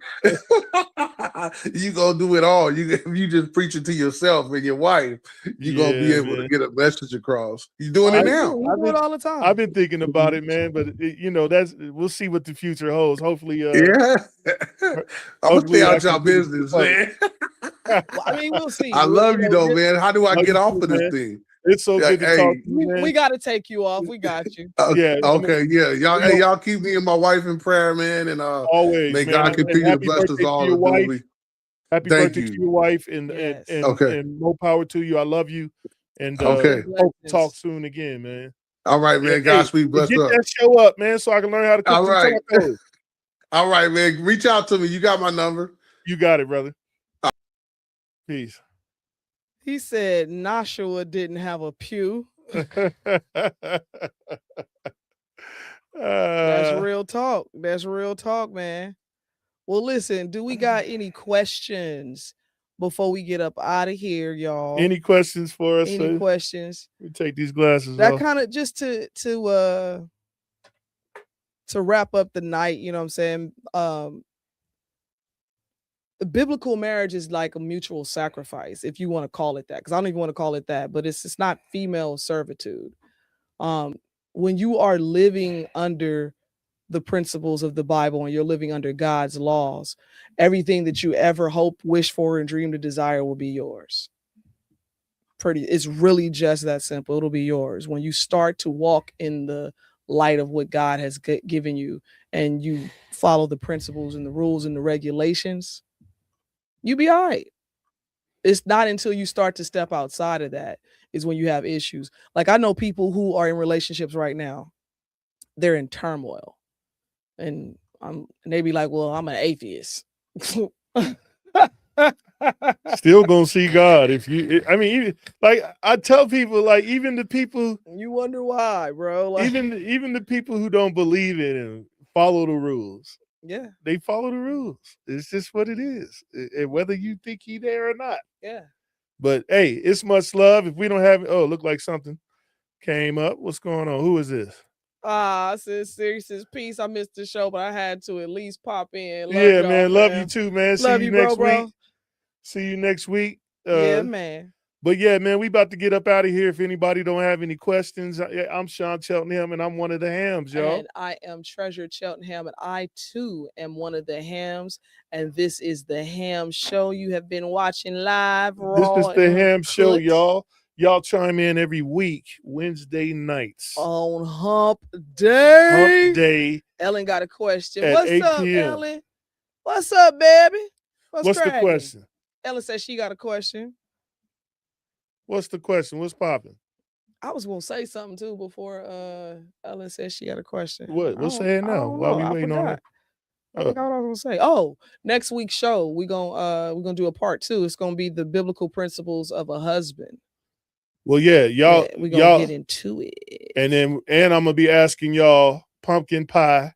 You gonna do it all. You just preach it to yourself and your wife. You gonna be able to get a message across. You doing it now? I do it all the time. I've been thinking about it, man. But we'll see what the future holds. Hopefully, I'm gonna stay out y'all business, man. Well, I mean, we'll see. I love you though, man. How do I get off of this thing? It's so good to talk to you, man. We got to take you off. We got you. Okay. Y'all keep me and my wife in prayer, man. And always, may God continue to bless us all. Happy birthday to your wife, and more power to you. I love you. And hope to talk soon again, man. All right, man. Godspeed, bless get up. that show up, man, so I can learn how to cook tacos. All right, man. Reach out to me. You got my number. You got it, brother. Peace. He said Nashua didn't have a pew. That's real talk. That's real talk, man. Well, listen, do we got any questions before we get up out of here, y'all. Any questions for us? Any questions? We take these glasses That off. kind of just to wrap up the night, you know what I'm saying? The biblical marriage is like a mutual sacrifice, if you want to call it that, because I don't even want to call it that, but it's not female servitude. When you are living under the principles of the Bible and you're living under God's laws, everything that you ever hope, wish for, and dream to desire will be yours. It's really just that simple. It'll be yours when you start to walk in the light of what God has given you and you follow the principles and the rules and the regulations. You be all right. It's not until you start to step outside of that is when you have issues. Like I know people who are in relationships right now, they're in turmoil. And they be like, well, I'm an atheist. Still gonna see God if you. I mean, like I tell people, like even the people. You wonder why, bro. Like, even the people who don't believe it and follow the rules. Yeah, they follow the rules. It's just what it is, and whether you think he there or not. Yeah. But hey, it's much love. If we don't have, look like something came up. What's going on? Who is this? I said, serious peace. I missed the show, but I had to at least pop in. Love man. Love you too, man. Love See you bro, next bro. week. See you next week. Yeah, man. But yeah, man, we about to get up out of here. If anybody don't have any questions, I'm Sean Cheltenham, and I'm one of the hams, y'all. And I am Treasure Cheltenham, and I too am one of the hams. And this is the Ham Show. You have been watching live. This is the Ham Show, y'all. Y'all chime in every week, Wednesday nights. On Hump Day. Hump Day. Ellen got a question. At What's 8 up, p.m. Ellen? What's up, baby? What's the question? Ellen says she got a question. What's the question? What's popping? I was gonna say something too before Ellen said she got a question. What? What's saying now? While we waiting on it? I forgot what I was gonna say. Oh, next week's show we're gonna do a part 2. It's gonna be the biblical principles of a husband. Well, yeah, y'all we're gonna get into it. And I'm gonna be asking y'all pumpkin pie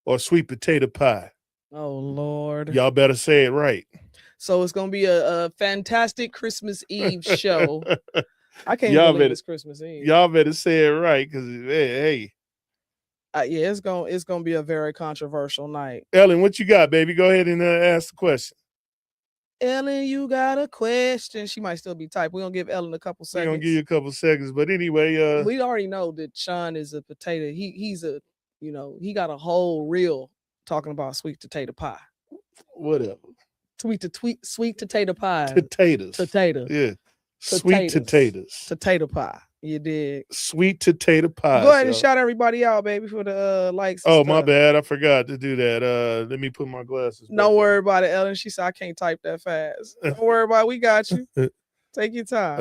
or sweet potato pie. Oh Lord. Y'all better say it right. So it's gonna be a fantastic Christmas Eve show. I can't believe it's Christmas Eve. Y'all better say it right, because hey. Yeah, it's gonna be a very controversial night. Ellen, what you got, baby? Go ahead and ask the question. Ellen, you got a question? She might still be typing. We're gonna give Ellen a couple seconds. We're gonna give you a couple seconds, but anyway, we already know that Sean is a potato. He's a, he got a whole reel talking about sweet potato pie. Whatever. Sweet potato pie. Potatoes. Yeah. Sweet potatoes. Potato pie. You did. Sweet potato pie. Go ahead and shout everybody out, baby, for the likes. Oh, my bad. I forgot to do that. Let me put my glasses. Don't worry about it, Ellen. She said I can't type that fast. Don't worry about it. We got you. Take your time.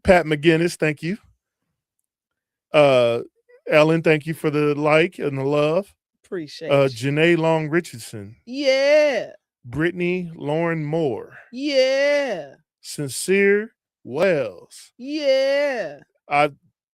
Pat McGinnis, thank you. Ellen, thank you for the like and the love. Appreciate it. Janae Long Richardson. Yeah. Brittany Lauren Moore. Yeah. Sincere Wells. Yeah. I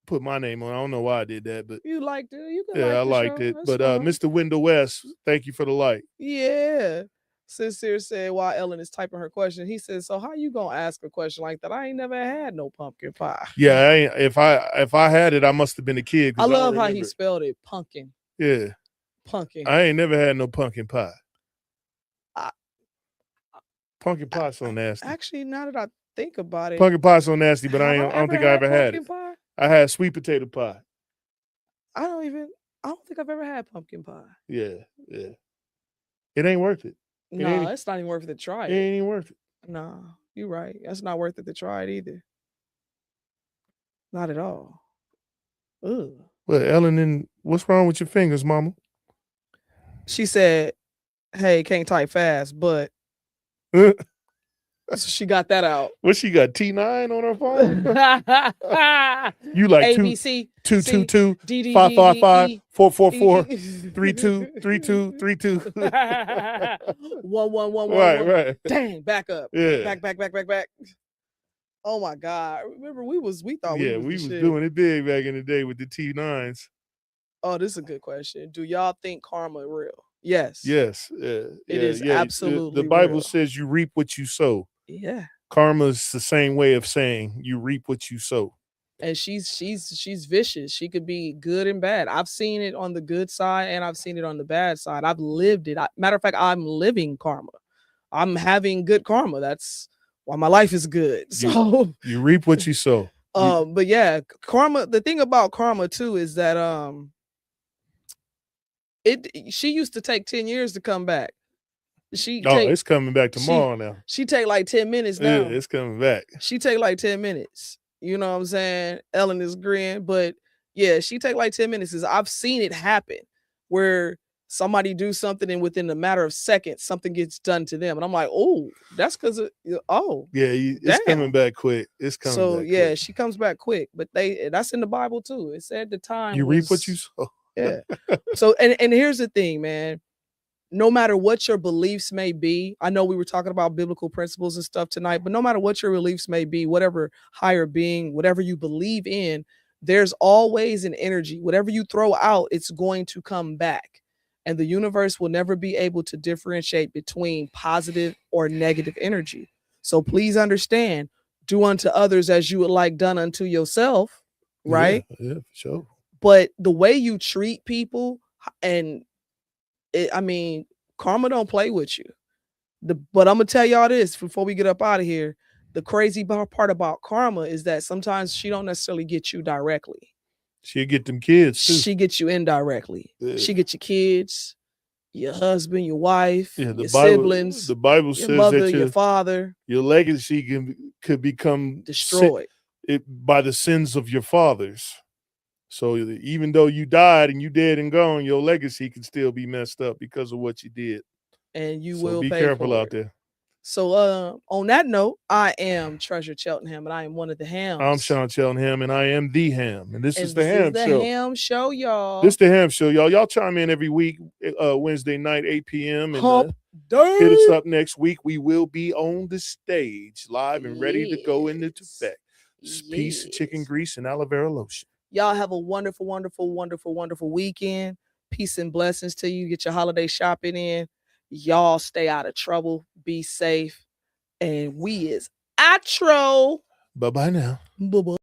put my name on. I don't know why I did that, but you liked it. You can I liked it. But Mr. Wendell West, thank you for the like. Yeah. Sincere said while Ellen is typing her question, he says, "So how you gonna ask a question like that? I ain't never had no pumpkin pie." Yeah, if I had it, I must have been a kid. I love how he spelled it, pumpkin. Yeah, pumpkin. I ain't never had no pumpkin pie. Pumpkin pie so nasty. Actually, now that I think about it, pumpkin pie so nasty, but I don't think I ever had it. Pie? I had sweet potato pie. I don't think I've ever had pumpkin pie. Yeah. It ain't worth it. No, it's not even worth it to try it. It ain't even worth it. No, you're right. That's not worth it to try it either. Not at all. Ugh. Well, Ellen, what's wrong with your fingers, mama? She said, "Hey, can't type fast, but." So she got that out. What she got? T9 on her phone? You like ABC 222 555 444 3232 111. Right. Dang, back up. Yeah. Back. Oh my God. Remember we thought we was doing it big back in the day with the T9s. Oh, this is a good question. Do y'all think karma real? Yes. Yes. It is The absolutely Bible real. says you reap what you sow. Yeah. Karma is the same way of saying you reap what you sow. And she's vicious. She could be good and bad. I've seen it on the good side and I've seen it on the bad side. I've lived it. Matter of fact, I'm living karma. I'm having good karma. That's why my life is good. So You reap what you sow. but yeah, karma, the thing about karma too is that she used to take 10 years to come back. It's coming back tomorrow now. She take like 10 minutes now. It's coming back. She take like 10 minutes. You know what I'm saying? Ellen is grin, but yeah, she take like 10 minutes. I've seen it happen where somebody do something and within a matter of seconds, something gets done to them. And I'm like, oh, that's because it's coming back quick. It's coming back quick. She comes back quick. But that's in the Bible too. It said the time you reap what you sow. Yeah. So and here's the thing, man. No matter what your beliefs may be, I know we were talking about biblical principles and stuff tonight, but no matter what your beliefs may be, whatever higher being, whatever you believe in, there's always an energy. Whatever you throw out, it's going to come back. And the universe will never be able to differentiate between positive or negative energy. So please understand, do unto others as you would like done unto yourself, right? Yeah, for sure. But the way you treat people and karma don't play with you. But I'm gonna tell y'all this before we get up out of here. The crazy part about karma is that sometimes she don't necessarily get you directly. She'll get them kids too. She gets you indirectly. Yeah. She gets your kids, your husband, your wife, your Bible, siblings. The Bible your says mother, that your father, your legacy could become destroyed by the sins of your fathers. So even though you died and you dead and gone, your legacy can still be messed up because of what you did. And you will be pay careful for out it. there. So on that note, I am Treasure Cheltenham and I am one of the hams. I'm Sean Cheltenham and I am the Ham. And this is the Ham Show. The Ham Show, y'all. This the Ham Show, y'all. Y'all chime in every week, Wednesday night, 8 p.m. And hit us up next week. We will be on the stage live and ready to go into effect. Peace, chicken grease, and aloe vera lotion. Y'all have a wonderful, wonderful, wonderful, wonderful weekend. Peace and blessings to you. Get your holiday shopping in. Y'all stay out of trouble. Be safe. And we is outro. Bye-bye now. Bye-bye.